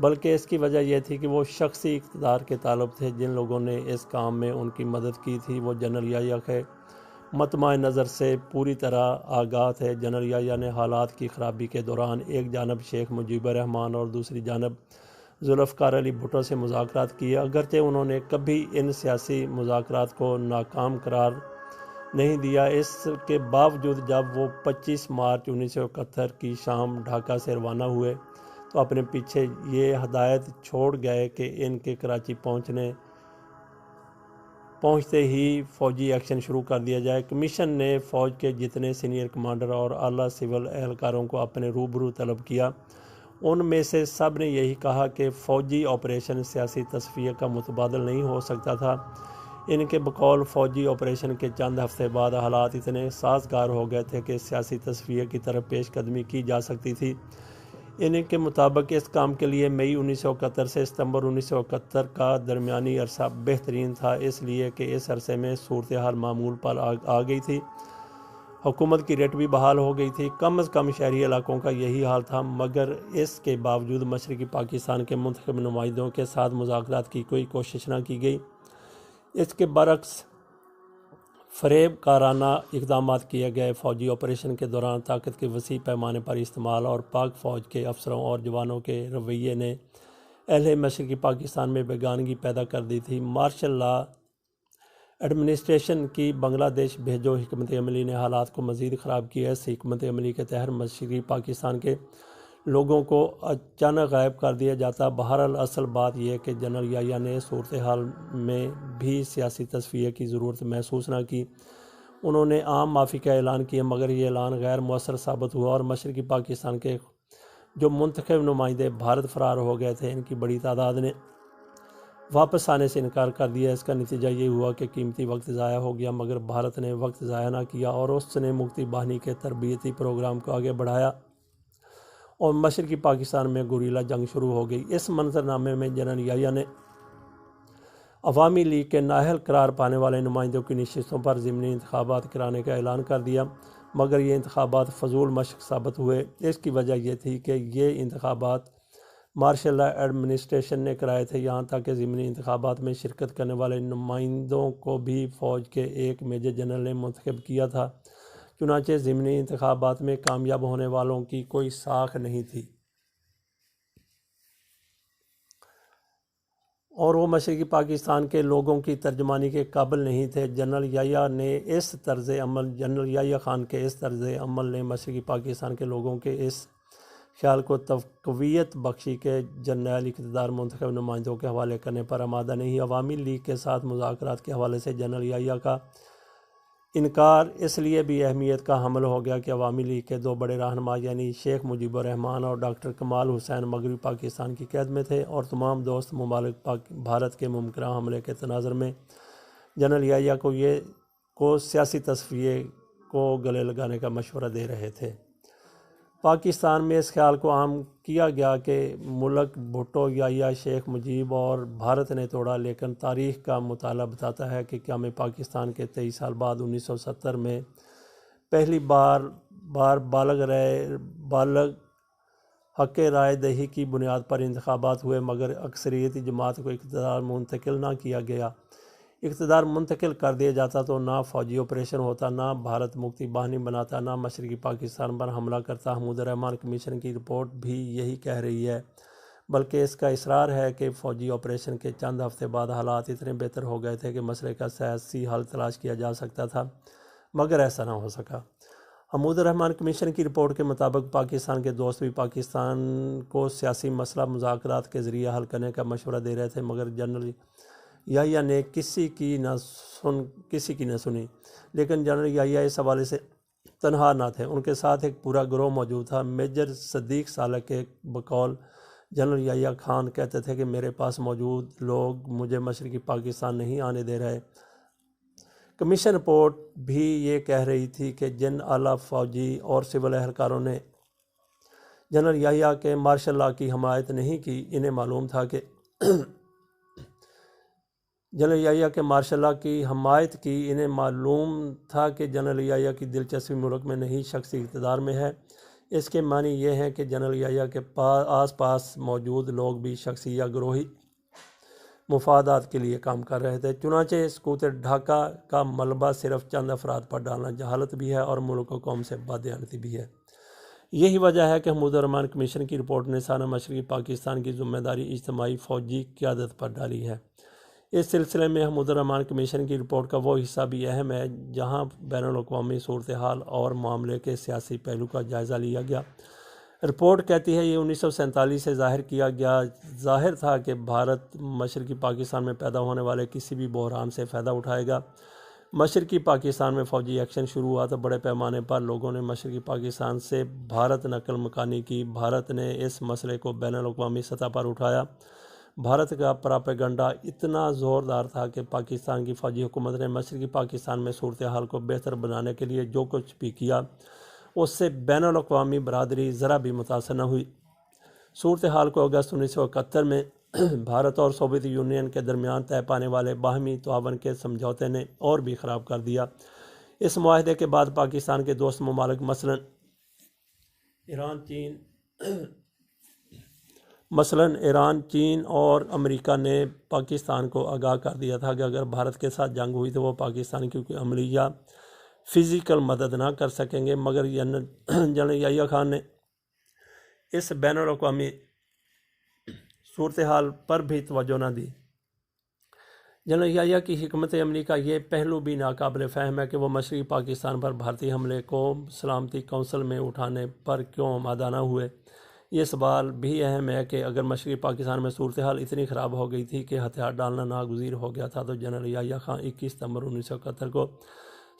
بلکہ اس کی وجہ یہ تھی کہ وہ شخصی اقتدار کے طالب تھے۔ جن لوگوں نے اس کام میں ان کی مدد کی تھی وہ جنرل یحییٰ کے مطمع نظر سے پوری طرح آگاہ تھے۔ جنرل یحییٰ نے حالات کی خرابی کے دوران ایک جانب شیخ مجیب الرحمن اور دوسری جانب ذوالفقار علی بھٹو سے مذاکرات کیے، اگرچہ انہوں نے کبھی ان سیاسی مذاکرات کو ناکام قرار نہیں دیا۔ اس کے باوجود جب وہ 25 مارچ 1971 کی شام ڈھاکہ سے روانہ ہوئے تو اپنے پیچھے یہ ہدایت چھوڑ گئے کہ ان کے کراچی پہنچتے ہی فوجی ایکشن شروع کر دیا جائے۔ کمیشن نے فوج کے جتنے سینئر کمانڈر اور اعلیٰ سول اہلکاروں کو اپنے روبرو طلب کیا، ان میں سے سب نے یہی کہا کہ فوجی آپریشن سیاسی تصفیہ کا متبادل نہیں ہو سکتا تھا۔ ان کے بقول فوجی آپریشن کے چند ہفتے بعد حالات اتنے سازگار ہو گئے تھے کہ سیاسی تصفیہ کی طرف پیش قدمی کی جا سکتی تھی۔ ان کے مطابق اس کام کے لیے مئی 1971 سے ستمبر 1971 کا درمیانی عرصہ بہترین تھا، اس لیے کہ اس عرصے میں صورتحال معمول پر آ گئی تھی، حکومت کی ریٹ بھی بحال ہو گئی تھی، کم از کم شہری علاقوں کا یہی حال تھا، مگر اس کے باوجود مشرقی پاکستان کے منتخب نمائندوں کے ساتھ مذاکرات کی کوئی کوشش نہ کی گئی۔ اس کے برعکس فریب کارانہ اقدامات کیے گئے۔ فوجی آپریشن کے دوران طاقت کے وسیع پیمانے پر استعمال اور پاک فوج کے افسروں اور جوانوں کے رویے نے اہل مشرقی پاکستان میں بیگانگی پیدا کر دی تھی۔ مارشل لا ایڈمنسٹریشن کی بنگلہ دیش بھیجو حکمت عملی نے حالات کو مزید خراب کیا۔ اس حکمت عملی کے تحت مشرقی پاکستان کے لوگوں کو اچانک غائب کر دیا جاتا۔ بہرحال اصل بات یہ کہ جنرل یحییٰ نے صورتحال میں بھی سیاسی تصفیہ کی ضرورت محسوس نہ کی۔ انہوں نے عام معافی کا اعلان کیا، مگر یہ اعلان غیر مؤثر ثابت ہوا اور مشرقی پاکستان کے جو منتخب نمائندے بھارت فرار ہو گئے تھے، ان کی بڑی تعداد نے واپس آنے سے انکار کر دیا۔ اس کا نتیجہ یہ ہوا کہ قیمتی وقت ضائع ہو گیا، مگر بھارت نے وقت ضائع نہ کیا اور اس نے مکتی باہنی کے تربیتی پروگرام کو آگے بڑھایا اور مشرقی پاکستان میں گوریلا جنگ شروع ہو گئی۔ اس منظرنامے میں جنرل یحییٰ نے عوامی لیگ کے نااہل قرار پانے والے نمائندوں کی نشستوں پر ضمنی انتخابات کرانے کا اعلان کر دیا، مگر یہ انتخابات فضول مشق ثابت ہوئے۔ اس کی وجہ یہ تھی کہ یہ انتخابات مارشل لا ایڈمنسٹریشن نے کرائے تھے، یہاں تک کہ ضمنی انتخابات میں شرکت کرنے والے نمائندوں کو بھی فوج کے ایک میجر جنرل نے منتخب کیا تھا۔ چنانچہ ضمنی انتخابات میں کامیاب ہونے والوں کی کوئی ساکھ نہیں تھی اور وہ مشرقی پاکستان کے لوگوں کی ترجمانی کے قابل نہیں تھے۔ جنرل یحییٰ خان کے اس طرز عمل نے مشرقی پاکستان کے لوگوں کے اس خیال کو تقویت بخشی کہ جرنیل اقتدار منتخب نمائندوں کے حوالے کرنے پر آمادہ نہیں۔ عوامی لیگ کے ساتھ مذاکرات کے حوالے سے جنرل یحییٰ کا انکار اس لیے بھی اہمیت کا حامل ہو گیا کہ عوامی لیگ کے دو بڑے رہنما یعنی شیخ مجیب الرحمن اور ڈاکٹر کمال حسین مغربی پاکستان کی قید میں تھے اور تمام دوست ممالک بھارت کے ممکنہ حملے کے تناظر میں جنرل یحییٰ کو سیاسی تصفیے کو گلے لگانے کا مشورہ دے رہے تھے۔ پاکستان میں اس خیال کو عام کیا گیا کہ ملک بھٹو، یحییٰ، شیخ مجیب اور بھارت نے توڑا، لیکن تاریخ کا مطالعہ بتاتا ہے کہ قیام پاکستان کے 23 سال بعد 1970 میں پہلی بار بالغ حق رائے دہی کی بنیاد پر انتخابات ہوئے، مگر اکثریتی جماعت کو اقتدار منتقل نہ کیا گیا۔ اقتدار منتقل کر دیا جاتا تو نہ فوجی آپریشن ہوتا، نہ بھارت مکتی باہنی بناتا، نہ مشرقی پاکستان پر حملہ کرتا۔ حمود الرحمن کمیشن کی رپورٹ بھی یہی کہہ رہی ہے، بلکہ اس کا اصرار ہے کہ فوجی آپریشن کے چند ہفتے بعد حالات اتنے بہتر ہو گئے تھے کہ مسئلے کا سیاسی حل تلاش کیا جا سکتا تھا، مگر ایسا نہ ہو سکا۔ حمود الرحمن کمیشن کی رپورٹ کے مطابق پاکستان کے دوست بھی پاکستان کو سیاسی مسئلہ مذاکرات کے ذریعے حل کرنے کا مشورہ دے رہے تھے، مگر جنرل یحییٰ نے کسی کی نہ سنی۔ لیکن جنرل یحییٰ اس حوالے سے تنہا نہ تھے، ان کے ساتھ ایک پورا گروہ موجود تھا۔ میجر صدیق صالح کے بقول جنرل یحییٰ خان کہتے تھے کہ میرے پاس موجود لوگ مجھے مشرقی پاکستان نہیں آنے دے رہے۔ کمیشن رپورٹ بھی یہ کہہ رہی تھی کہ جن اعلیٰ فوجی اور سول اہلکاروں نے جنرل یحییٰ کے مارشل لا کی حمایت نہیں کی، انہیں معلوم تھا کہ جنرل یحییٰ کی دلچسپی ملک میں نہیں، شخصی اقتدار میں ہے۔ اس کے معنی یہ ہیں کہ جنرل یحییٰ کے آس پاس موجود لوگ بھی شخصی یا گروہی مفادات کے لیے کام کر رہے تھے۔ چنانچہ سقوط ڈھاکہ کا ملبہ صرف چند افراد پر ڈالنا جہالت بھی ہے اور ملک و قوم سے بددیانتی بھی ہے۔ یہی وجہ ہے کہ حمود الرحمن کمیشن کی رپورٹ نے سارا مشرقی پاکستان کی ذمہ داری اجتماعی فوجی قیادت پر ڈالی ہے۔ اس سلسلے میں حمود الرحمن کمیشن کی رپورٹ کا وہ حصہ بھی اہم ہے جہاں بین الاقوامی صورتحال اور معاملے کے سیاسی پہلو کا جائزہ لیا گیا۔ رپورٹ کہتی ہے یہ 1947 سے ظاہر تھا کہ بھارت مشرقی پاکستان میں پیدا ہونے والے کسی بھی بحران سے فائدہ اٹھائے گا۔ مشرقی پاکستان میں فوجی ایکشن شروع ہوا تو بڑے پیمانے پر لوگوں نے مشرقی پاکستان سے بھارت نقل مکانی کی۔ بھارت نے اس مسئلے کو بین الاقوامی سطح پر اٹھایا۔ بھارت کا پراپیگنڈا اتنا زوردار تھا کہ پاکستان کی فوجی حکومت نے مشرقی پاکستان میں صورتحال کو بہتر بنانے کے لیے جو کچھ بھی کیا اس سے بین الاقوامی برادری ذرا بھی متاثر نہ ہوئی۔ صورتحال کو اگست 1971 میں بھارت اور سوویت یونین کے درمیان طے پانے والے باہمی تعاون کے سمجھوتے نے اور بھی خراب کر دیا۔ اس معاہدے کے بعد پاکستان کے دوست ممالک مثلاً ایران، چین اور امریکہ نے پاکستان کو آگاہ کر دیا تھا کہ اگر بھارت کے ساتھ جنگ ہوئی تو وہ پاکستان کی کوئی عملی یا فزیکل مدد نہ کر سکیں گے، مگر جنرل یحییٰ خان نے اس بین الاقوامی صورتحال پر بھی توجہ نہ دی۔ جنرل یحییٰ کی حکمت عملی کا یہ پہلو بھی ناقابل فہم ہے کہ وہ مشرقی پاکستان پر بھارتی حملے کو سلامتی کونسل میں اٹھانے پر کیوں آمادہ نہ ہوئے۔ یہ سوال بھی اہم ہے کہ اگر مشرقی پاکستان میں صورتحال اتنی خراب ہو گئی تھی کہ ہتھیار ڈالنا ناگزیر ہو گیا تھا تو جنرل یحییٰ خان 21 ستمبر 1971 کو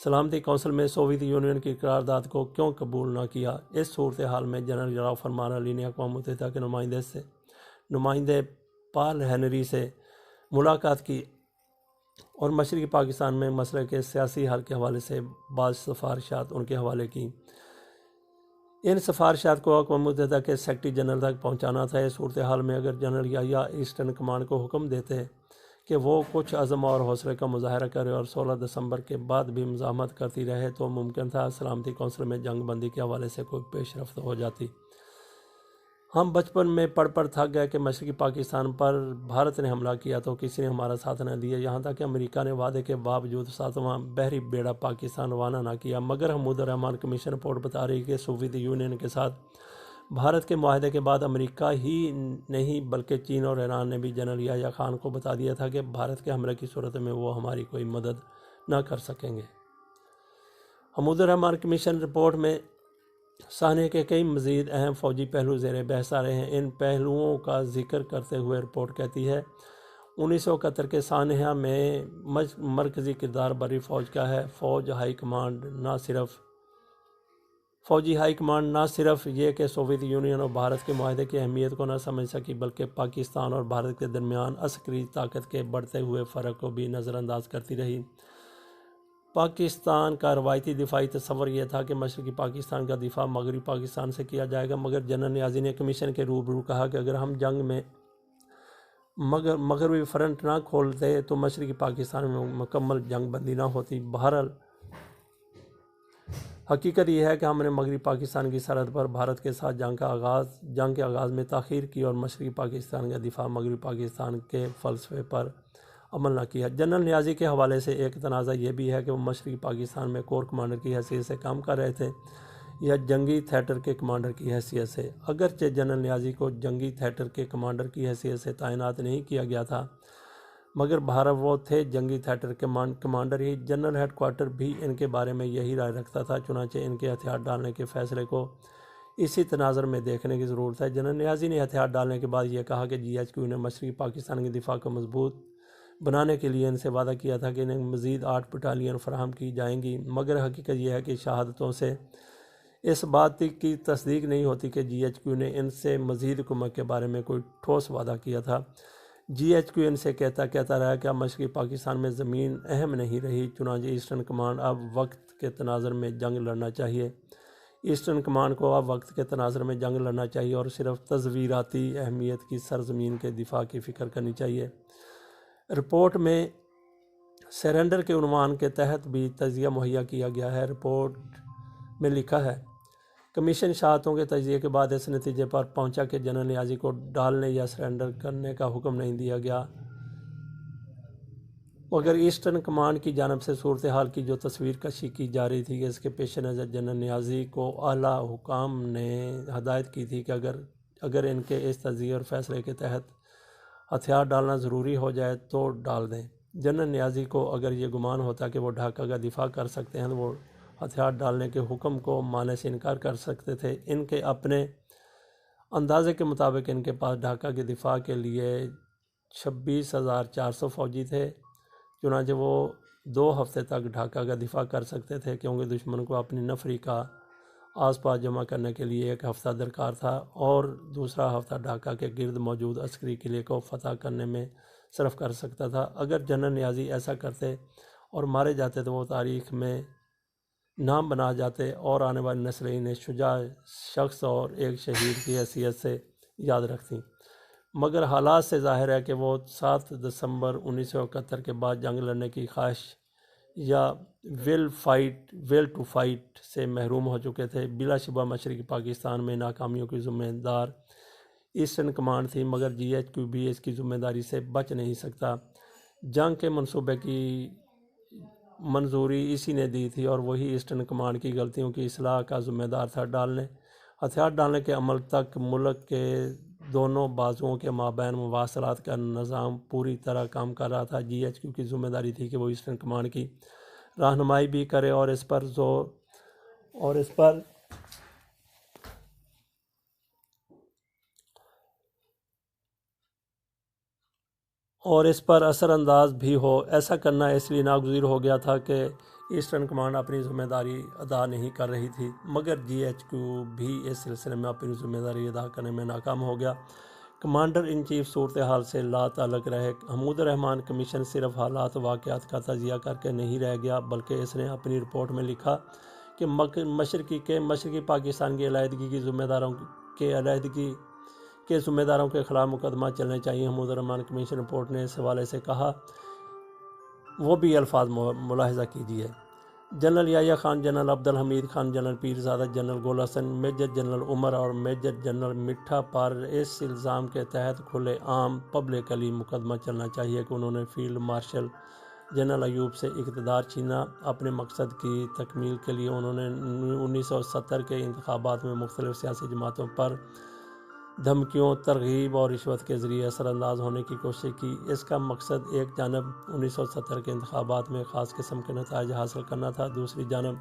سلامتی کونسل میں سوویت یونین کی قرارداد کو کیوں قبول نہ کیا۔ اس صورتحال میں جنرل ضیاء فرمان علی نے اقوام متحدہ کے نمائندے پال ہنری سے ملاقات کی اور مشرقی پاکستان میں مسئلے کے سیاسی حل کے حوالے سے بعض سفارشات ان کے حوالے کی۔ ان سفارشات کو اقوام متحدہ کے سیکرٹری جنرل تک پہنچانا تھا۔ اس صورتحال میں اگر جنرل یحییٰ ایسٹرن کمانڈ کو حکم دیتے کہ وہ کچھ عزم اور حوصلے کا مظاہرہ کرے اور 16 دسمبر کے بعد بھی مزاحمت کرتی رہے تو ممکن تھا سلامتی کونسل میں جنگ بندی کے حوالے سے کوئی پیش رفت ہو جاتی۔ ہم بچپن میں پڑھ تھک گئے کہ مشرقی پاکستان پر بھارت نے حملہ کیا تو کسی نے ہمارا ساتھ نہ دیا، یہاں تک کہ امریکہ نے وعدے کے باوجود 7واں بحری بیڑا پاکستان روانہ نہ کیا۔ مگر حمود الرحمن کمیشن رپورٹ بتا رہی کہ سوویت یونین کے ساتھ بھارت کے معاہدے کے بعد امریکہ ہی نہیں بلکہ چین اور ایران نے بھی جنرل یحییٰ خان کو بتا دیا تھا کہ بھارت کے حملے کی صورت میں وہ ہماری کوئی مدد نہ کر سکیں گے۔ حمود الرحمن کمیشن رپورٹ میں سانحے کے کئی مزید اہم فوجی پہلو زیر بحث آ رہے ہیں۔ ان پہلوؤں کا ذکر کرتے ہوئے رپورٹ کہتی ہے 1971 کے سانحہ میں مرکزی کردار بری فوج کا ہے۔ فوجی ہائی کمانڈ نہ صرف یہ کہ سوویت یونین اور بھارت کے معاہدے کی اہمیت کو نہ سمجھ سکی بلکہ پاکستان اور بھارت کے درمیان عسکری طاقت کے بڑھتے ہوئے فرق کو بھی نظر انداز کرتی رہی۔ پاکستان کا روایتی دفاعی تصور یہ تھا کہ مشرقی پاکستان کا دفاع مغربی پاکستان سے کیا جائے گا، مگر جنرل نیازی نے کمیشن کے روبرو کہا کہ اگر ہم جنگ میں مغربی فرنٹ نہ کھولتے تو مشرقی پاکستان میں مکمل جنگ بندی نہ ہوتی۔ بہرحال حقیقت یہ ہے کہ ہم نے مغربی پاکستان کی سرحد پر بھارت کے ساتھ جنگ کے آغاز میں تاخیر کی اور مشرقی پاکستان کا دفاع مغربی پاکستان کے فلسفے پر عمل نہ کیا۔ جنرل نیازی کے حوالے سے ایک تنازع یہ بھی ہے کہ وہ مشرقی پاکستان میں کور کمانڈر کی حیثیت سے کام کر رہے تھے یا جنگی تھیٹر کے کمانڈر کی حیثیت سے۔ اگرچہ جنرل نیازی کو جنگی تھیٹر کے کمانڈر کی حیثیت سے تعینات نہیں کیا گیا تھا مگر بہرحال وہ تھے جنگی تھیٹر کے کمانڈر ہی۔ جنرل ہیڈ کوارٹر بھی ان کے بارے میں یہی رائے رکھتا تھا، چنانچہ ان کے ہتھیار ڈالنے کے فیصلے کو اسی تناظر میں دیکھنے کی ضرورت ہے۔ جنرل نیازی نے ہتھیار ڈالنے کے بعد یہ کہا کہ GHQ نے مشرقی پاکستان کے دفاع کو مضبوط بنانے کے لیے ان سے وعدہ کیا تھا کہ انہیں مزید 8 بٹالین فراہم کی جائیں گی، مگر حقیقت یہ ہے کہ شہادتوں سے اس بات کی تصدیق نہیں ہوتی کہ GHQ نے ان سے مزید کمک کے بارے میں کوئی ٹھوس وعدہ کیا تھا۔ GHQ ان سے کہتا رہا کہ اب مشرقی پاکستان میں زمین اہم نہیں رہی، چنانچہ ایسٹرن کمانڈ اب وقت کے تناظر میں جنگ لڑنا چاہیے۔ ایسٹرن کمانڈ کو اب وقت کے تناظر میں جنگ لڑنا چاہیے اور صرف تصویراتی اہمیت کی سرزمین کے دفاع کی فکر کرنی چاہیے۔ رپورٹ میں سرنڈر کے عنوان کے تحت بھی تجزیہ مہیا کیا گیا ہے۔ رپورٹ میں لکھا ہے کمیشن شاہتوں کے تجزیے کے بعد اس نتیجے پر پہنچا کہ جنرل نیازی کو ڈالنے یا سرنڈر کرنے کا حکم نہیں دیا گیا، مگر ایسٹرن کمانڈ کی جانب سے صورتحال کی جو تصویر کشی کی جا رہی تھی اس کے پیش نظر جنرل نیازی کو اعلیٰ حکام نے ہدایت کی تھی کہ اگر ان کے اس تجزیے اور فیصلے کے تحت ہتھیار ڈالنا ضروری ہو جائے تو ڈال دیں۔ جنرل نیازی کو اگر یہ گمان ہوتا کہ وہ ڈھاکہ کا دفاع کر سکتے ہیں تو وہ ہتھیار ڈالنے کے حکم کو ماننے سے انکار کر سکتے تھے۔ ان کے اپنے اندازے کے مطابق ان کے پاس ڈھاکہ کے دفاع کے لیے 26,400 فوجی تھے، چنانچہ وہ 2 ہفتے تک ڈھاکہ کا دفاع کر سکتے تھے، کیونکہ دشمن کو اپنی نفری کا آس پاس جمع کرنے کے لیے 1 ہفتہ درکار تھا اور دوسرا ہفتہ ڈھاکہ کے گرد موجود عسکری قلعے کو فتح کرنے میں صرف کر سکتا تھا۔ اگر جنرل نیازی ایسا کرتے اور مارے جاتے تو وہ تاریخ میں نام بنا جاتے اور آنے والی نسلیں انہیں شجاع شخص اور ایک شہید کی حیثیت سے یاد رکھتیں، مگر حالات سے ظاہر ہے کہ وہ 7 دسمبر 1971 کے بعد جنگ لڑنے کی خواہش یا ویل ٹو فائٹ سے محروم ہو چکے تھے۔ بلا شبہ مشرقی پاکستان میں ناکامیوں کی ذمہ دار ایسٹرن کمانڈ تھی، مگر جی ایچ کیو بھی اس کی ذمہ داری سے بچ نہیں سکتا۔ جنگ کے منصوبے کی منظوری اسی نے دی تھی اور وہی ایسٹرن کمانڈ کی غلطیوں کی اصلاح کا ذمہ دار تھا۔ ہتھیار ڈالنے کے عمل تک ملک کے دونوں بازوؤں کے مابین مواصلات کا نظام پوری طرح کام کر رہا تھا۔ جی ایچ کیو کی ذمہ داری تھی کہ وہ ایسٹرن کمانڈ کی رہنمائی بھی کرے اور اس پر اثر انداز بھی ہو۔ ایسا کرنا اس لیے ناگزیر ہو گیا تھا کہ ایسٹرن کمانڈ اپنی ذمہ داری ادا نہیں کر رہی تھی، مگر جی ایچ کیو بھی اس سلسلے میں اپنی ذمہ داری ادا کرنے میں ناکام ہو گیا۔ کمانڈر ان چیف صورتحال سے لا تعلق رہے۔ حمود الرحمن کمیشن صرف حالات واقعات کا تجزیہ کر کے نہیں رہ گیا، بلکہ اس نے اپنی رپورٹ میں لکھا کہ مشرقی پاکستان کی علیحدگی کے ذمہ داروں کے خلاف مقدمہ چلنے چاہیے۔ حمود الرحمن کمیشن رپورٹ نے اس حوالے سے کہا، وہ بھی الفاظ ملاحظہ کیجیے: general Yahya Khan, general Abdul Hamid Khan, general Pirzada, general Gul Hassan, major general Umar اور میجر جنرل مٹھا پر اس الزام کے تحت کھلے عام پبلکلی مقدمہ چلنا چاہیے کہ انہوں نے فیلڈ مارشل جنرل ایوب سے اقتدار چھینا۔ اپنے مقصد کی تکمیل کے لیے انہوں نے 1970 کے انتخابات میں مختلف سیاسی جماعتوں پر دھمکیوں، ترغیب اور رشوت کے ذریعے اثر انداز ہونے کی کوشش کی۔ اس کا مقصد ایک جانب 1970 کے انتخابات میں خاص قسم کے نتائج حاصل کرنا تھا، دوسری جانب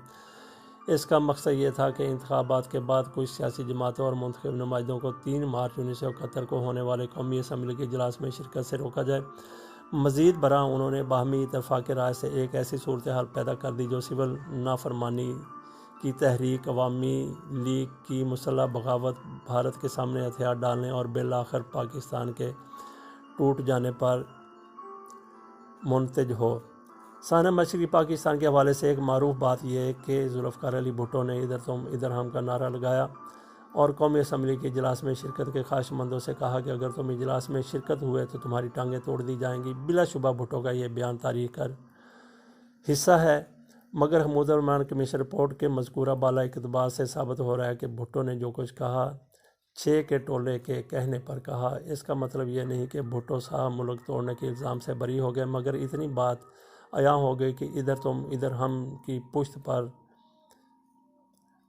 اس کا مقصد یہ تھا کہ انتخابات کے بعد کچھ سیاسی جماعتوں اور منتخب نمائندوں کو 3 مارچ 1971 کو ہونے والے قومی اسمبلی کے اجلاس میں شرکت سے روکا جائے۔ مزید برآں انہوں نے باہمی اتفاق رائے سے ایک ایسی صورتحال پیدا کر دی جو سول نافرمانی کی تحریک، عوامی لیگ کی مسلح بغاوت، بھارت کے سامنے ہتھیار ڈالنے اور بالآخر پاکستان کے ٹوٹ جانے پر منتج ہو۔ سانحہ مشرقی پاکستان کے حوالے سے ایک معروف بات یہ ہے کہ ذوالفقار علی بھٹو نے ادھر تم ادھر ہم کا نعرہ لگایا اور قومی اسمبلی کے اجلاس میں شرکت کے خواہش مندوں سے کہا کہ اگر تم اجلاس میں شرکت ہوئے تو تمہاری ٹانگیں توڑ دی جائیں گی۔ بلا شبہ بھٹو کا یہ بیان تاریخ کا حصہ ہے، مگر حمود الرحمن کمیشن رپورٹ کے مذکورہ بالا اقتباس سے ثابت ہو رہا ہے کہ بھٹو نے جو کچھ کہا 6 کے ٹولے کے کہنے پر کہا۔ اس کا مطلب یہ نہیں کہ بھٹو صاحب ملک توڑنے کے الزام سے بری ہو گئے، مگر اتنی بات عیاں ہو گئی کہ ادھر تم ادھر ہم کی پشت پر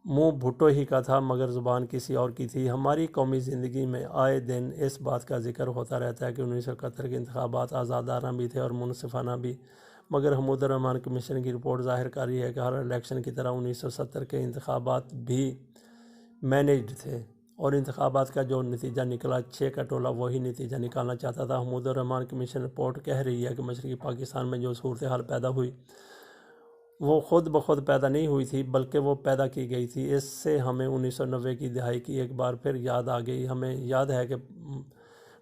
منہ بھٹو ہی کا تھا مگر زبان کسی اور کی تھی۔ ہماری قومی زندگی میں آئے دن اس بات کا ذکر ہوتا رہتا ہے کہ 1971 کے انتخابات آزادانہ بھی تھے اور منصفانہ بھی، مگر حمود الرحمن کمیشن کی رپورٹ ظاہر کر رہی ہے کہ ہر الیکشن کی طرح 1970 کے انتخابات بھی مینیجڈ تھے اور انتخابات کا جو نتیجہ نکلا 6 کا ٹولہ وہی نتیجہ نکالنا چاہتا تھا۔ حمود الرحمن کمیشن رپورٹ کہہ رہی ہے کہ مشرقی پاکستان میں جو صورتحال پیدا ہوئی وہ خود بخود پیدا نہیں ہوئی تھی بلکہ وہ پیدا کی گئی تھی۔ اس سے ہمیں 1990 کی دہائی کی ایک بار پھر یاد آ گئی۔ ہمیں یاد ہے کہ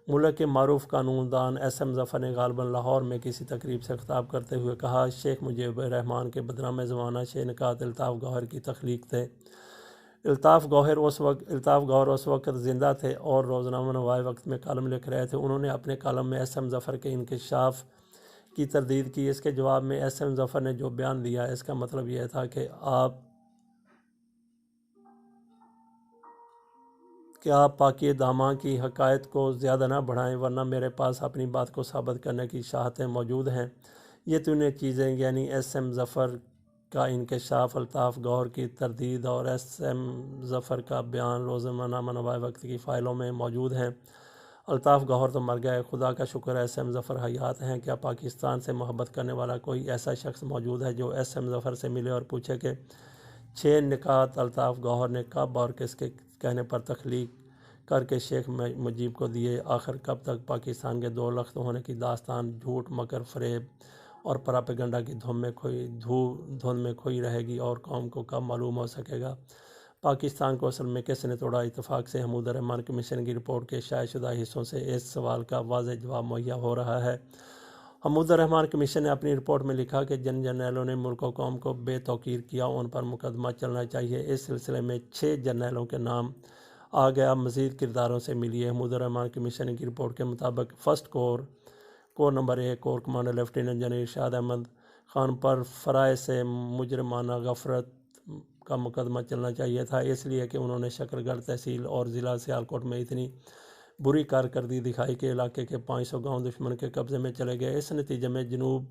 ملک کے معروف قانون دان ایس ایم ظفر نے غالباً لاہور میں کسی تقریب سے خطاب کرتے ہوئے کہا، شیخ مجیب الرحمن کے بدنام زمانہ شہ نکات الطاف گوہر کی تخلیق تھے۔ الطاف گوہر اس وقت زندہ تھے اور روزنامہ نوائے وقت میں کالم لکھ رہے تھے۔ انہوں نے اپنے کالم میں ایس ایم ظفر کے انکشاف کی تردید کی۔ اس کے جواب میں ایس ایم ظفر نے جو بیان دیا اس کا مطلب یہ تھا کہ آپ کہ آپ پاکی داماں کی حقائق کو زیادہ نہ بڑھائیں، ورنہ میرے پاس اپنی بات کو ثابت کرنے کی شاہدیں موجود ہیں۔ یہ تینوں چیزیں یعنی ایس ایم ظفر کا انکشاف، الطاف گوہر کی تردید اور ایس ایم ظفر کا بیان روزنامہ منابع وقت کی فائلوں میں موجود ہیں۔ الطاف گوہر تو مر گئے، خدا کا شکر ایس ایم ظفر حیات ہیں۔ کیا پاکستان سے محبت کرنے والا کوئی ایسا شخص موجود ہے جو ایس ایم ظفر سے ملے اور پوچھے کہ 6 نکات الطاف گوہر نے کب اور کس کے کہنے پر تخلیق کر کے شیخ مجیب کو دیے؟ آخر کب تک پاکستان کے دو لخت ہونے کی داستان جھوٹ، مکر، فریب اور پراپیگنڈا کی دھن میں کھوئی رہے گی، اور قوم کو کب معلوم ہو سکے گا پاکستان کو اصل میں کس نے توڑا؟ اتفاق سے حمود الرحمن کمیشن کی رپورٹ کے شائع شدہ حصوں سے اس سوال کا واضح جواب مہیا ہو رہا ہے۔ حمود الرحمن کمیشن نے اپنی رپورٹ میں لکھا کہ جن جرنیلوں نے ملک و قوم کو بے توقیر کیا ان پر مقدمہ چلنا چاہیے۔ اس سلسلے میں 6 جرنیلوں کے نام آ گیا، مزید کرداروں سے ملیے۔ حمود الرحمن کمیشن کی رپورٹ کے مطابق first corps number 1 corps commander lieutenant general Irshad Ahmad Khan پر فرائض سے مجرمانہ غفلت کا مقدمہ چلنا چاہیے تھا، اس لیے کہ انہوں نے شکر گڑھ تحصیل اور ضلع سیالکوٹ میں اتنی بری کارکردگی دکھائی کہ علاقے کے 500 گاؤں دشمن کے قبضے میں چلے گئے۔ اس نتیجے میں جنوب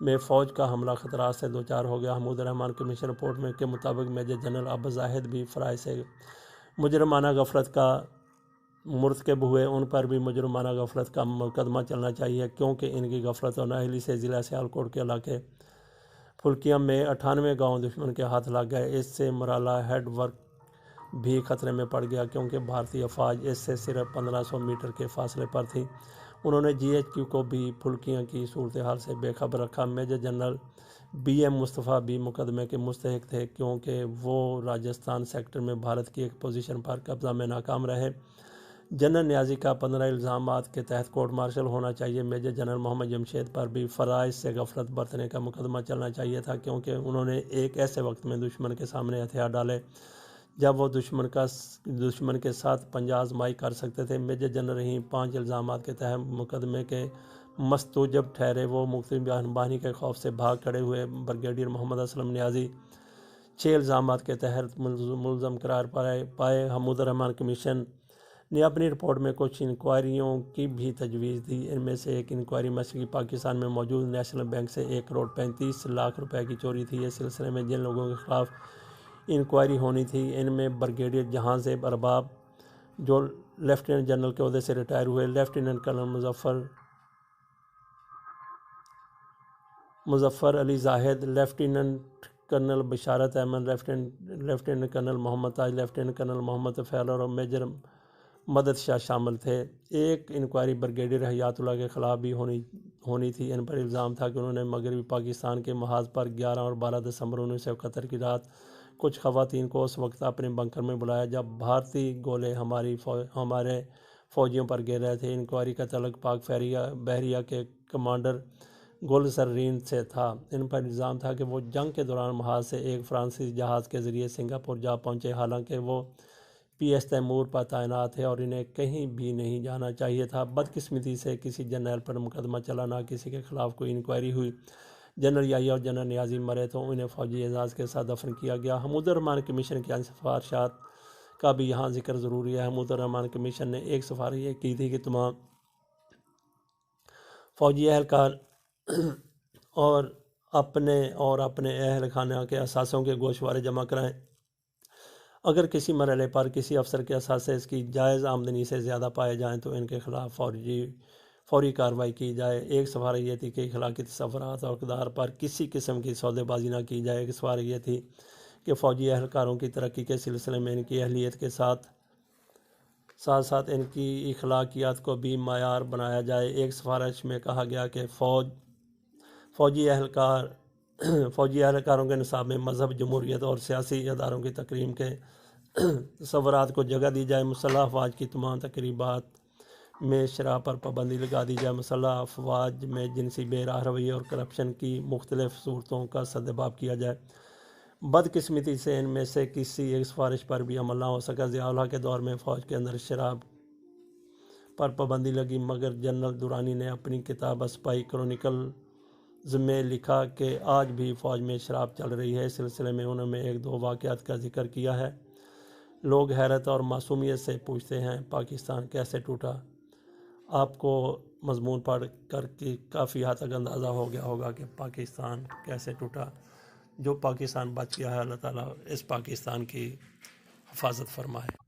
میں فوج کا حملہ خطرات سے دوچار ہو گیا۔ حمود الرحمن کمیشن رپورٹ میں کے مطابق میجر جنرل عباس زاہد بھی فرائض سے مجرمانہ غفلت کا مرتکب ہوئے، ان پر بھی مجرمانہ غفلت کا مقدمہ چلنا چاہیے، کیونکہ ان کی غفلت اور نااہلی سے ضلع سیالکوٹ کے علاقے پھلکیاں میں 98 گاؤں دشمن کے ہاتھ لگ گئے۔ اس سے مرالہ ہیڈ ورک بھی خطرے میں پڑ گیا، کیونکہ بھارتی افواج اس سے صرف 1500 میٹر کے فاصلے پر تھی۔ انہوں نے جی ایچ کیو کو بھی پھلکیاں کی صورتحال سے بے خبر رکھا۔ میجر جنرل بی ایم مصطفیٰ بھی مقدمے کے مستحق تھے، کیونکہ وہ راجستھان سیکٹر میں بھارت کی ایک پوزیشن پر قبضہ میں ناکام رہے۔ جنرل نیازی کا 15 الزامات کے تحت کورٹ مارشل ہونا چاہیے۔ میجر جنرل محمد جمشید پر بھی فرائض سے غفلت برتنے کا مقدمہ چلنا چاہیے تھا، کیونکہ انہوں نے ایک ایسے وقت میں دشمن کے سامنے ہتھیار ڈالے جب وہ دشمن کے ساتھ پنجہ آزمائی کر سکتے تھے۔ میجر جنرل رحیم 5 الزامات کے تحت مقدمے کے مستوجب ٹھہرے، وہ مختلف بیان بانی کے خوف سے بھاگ کھڑے ہوئے۔ بریگیڈیئر محمد اسلم نیازی 6 الزامات کے تحت ملزم قرار پائے۔ حمود الرحمن کمیشن نے اپنی رپورٹ میں کچھ انکوائریوں کی بھی تجویز دی۔ ان میں سے ایک انکوائری مشرقی پاکستان میں موجود نیشنل بینک سے 1 کروڑ 35 لاکھ روپے کی چوری تھی۔ اس سلسلے میں جن لوگوں کے خلاف انکوائری ہونی تھی ان میں بریگیڈیئر جہاں زیب ارباب جو لیفٹیننٹ جنرل کے عہدے سے ریٹائر ہوئے، لیفٹیننٹ کرنل مظفر علی زاہد، لیفٹیننٹ کرنل بشارت احمد، لیفٹیننٹ کرنل محمد تاج، لیفٹیننٹ کرنل محمد طفیل اور میجر مدد شاہ شامل تھے۔ ایک انکوائری بریگیڈیئر حیات اللہ کے خلاف بھی ہونی تھی۔ ان پر الزام تھا کہ انہوں نے مغربی پاکستان کے محاذ پر 11 اور 12 دسمبر 1971 کی رات کچھ خواتین کو اس وقت اپنے بنکر میں بلایا جب بھارتی گولے ہمارے فوجیوں پر گر رہے تھے۔ انکوائری کا تعلق پاک بحریہ کے کمانڈر گل سررین سے تھا۔ ان پر الزام تھا کہ وہ جنگ کے دوران محاذ سے ایک فرانسیسی جہاز کے ذریعے سنگاپور جا پہنچے، حالانکہ وہ پی ایس تیمور پر تعینات تھے اور انہیں کہیں بھی نہیں جانا چاہیے تھا۔ بدقسمتی سے کسی جرنیل پر مقدمہ چلا، نہ کسی کے خلاف کوئی انکوائری ہوئی۔ جنرل یحییٰ اور جنرل نیازی مرے تو انہیں فوجی اعزاز کے ساتھ دفن کیا گیا۔ حمود الرحمن کمیشن کی سفارشات کا بھی یہاں ذکر ضروری ہے۔ حمود الرحمن کمیشن نے ایک سفارش یہ کی تھی کہ تمام فوجی اہلکار اور اپنے اہل خانہ کے اثاثوں کے گوشوارے جمع کرائیں۔ اگر کسی مرحلے پر کسی افسر کے اثاثے اس کی جائز آمدنی سے زیادہ پائے جائیں تو ان کے خلاف فوری کارروائی کی جائے۔ ایک سفارش یہ تھی کہ اخلاقی تصورات اور اقدار پر کسی قسم کی سودے بازی نہ کی جائے۔ ایک سفارش یہ تھی کہ فوجی اہلکاروں کی ترقی کے سلسلے میں ان کی اہلیت کے ساتھ ساتھ ان کی اخلاقیات کو بھی معیار بنایا جائے۔ ایک سفارش میں کہا گیا کہ فوجی اہلکاروں کے نصاب میں مذہب، جمہوریت اور سیاسی اداروں کی تقریم کے تصورات کو جگہ دی جائے۔ مسلح افواج کی تمام تقریبات میں شراب پر پابندی لگا دی جائے۔ مسلح افواج میں جنسی بے راہ روی اور کرپشن کی مختلف صورتوں کا سدباب کیا جائے۔ بدقسمتی سے ان میں سے کسی ایک سفارش پر بھی عمل نہ ہو سکا۔ ضیاء الحق کے دور میں فوج کے اندر شراب پر پابندی لگی، مگر جنرل درانی نے اپنی کتاب اسپائی کرونیکلز میں لکھا کہ آج بھی فوج میں شراب چل رہی ہے۔ اس سلسلے میں انہوں نے 1-2 واقعات کا ذکر کیا ہے۔ لوگ حیرت اور معصومیت سے پوچھتے ہیں پاکستان کیسے ٹوٹا۔ آپ کو مضمون پڑھ کر کے کافی حد تک اندازہ ہو گیا ہوگا کہ پاکستان کیسے ٹوٹا۔ جو پاکستان بچ گیا ہے، اللہ تعالیٰ اس پاکستان کی حفاظت فرمائے۔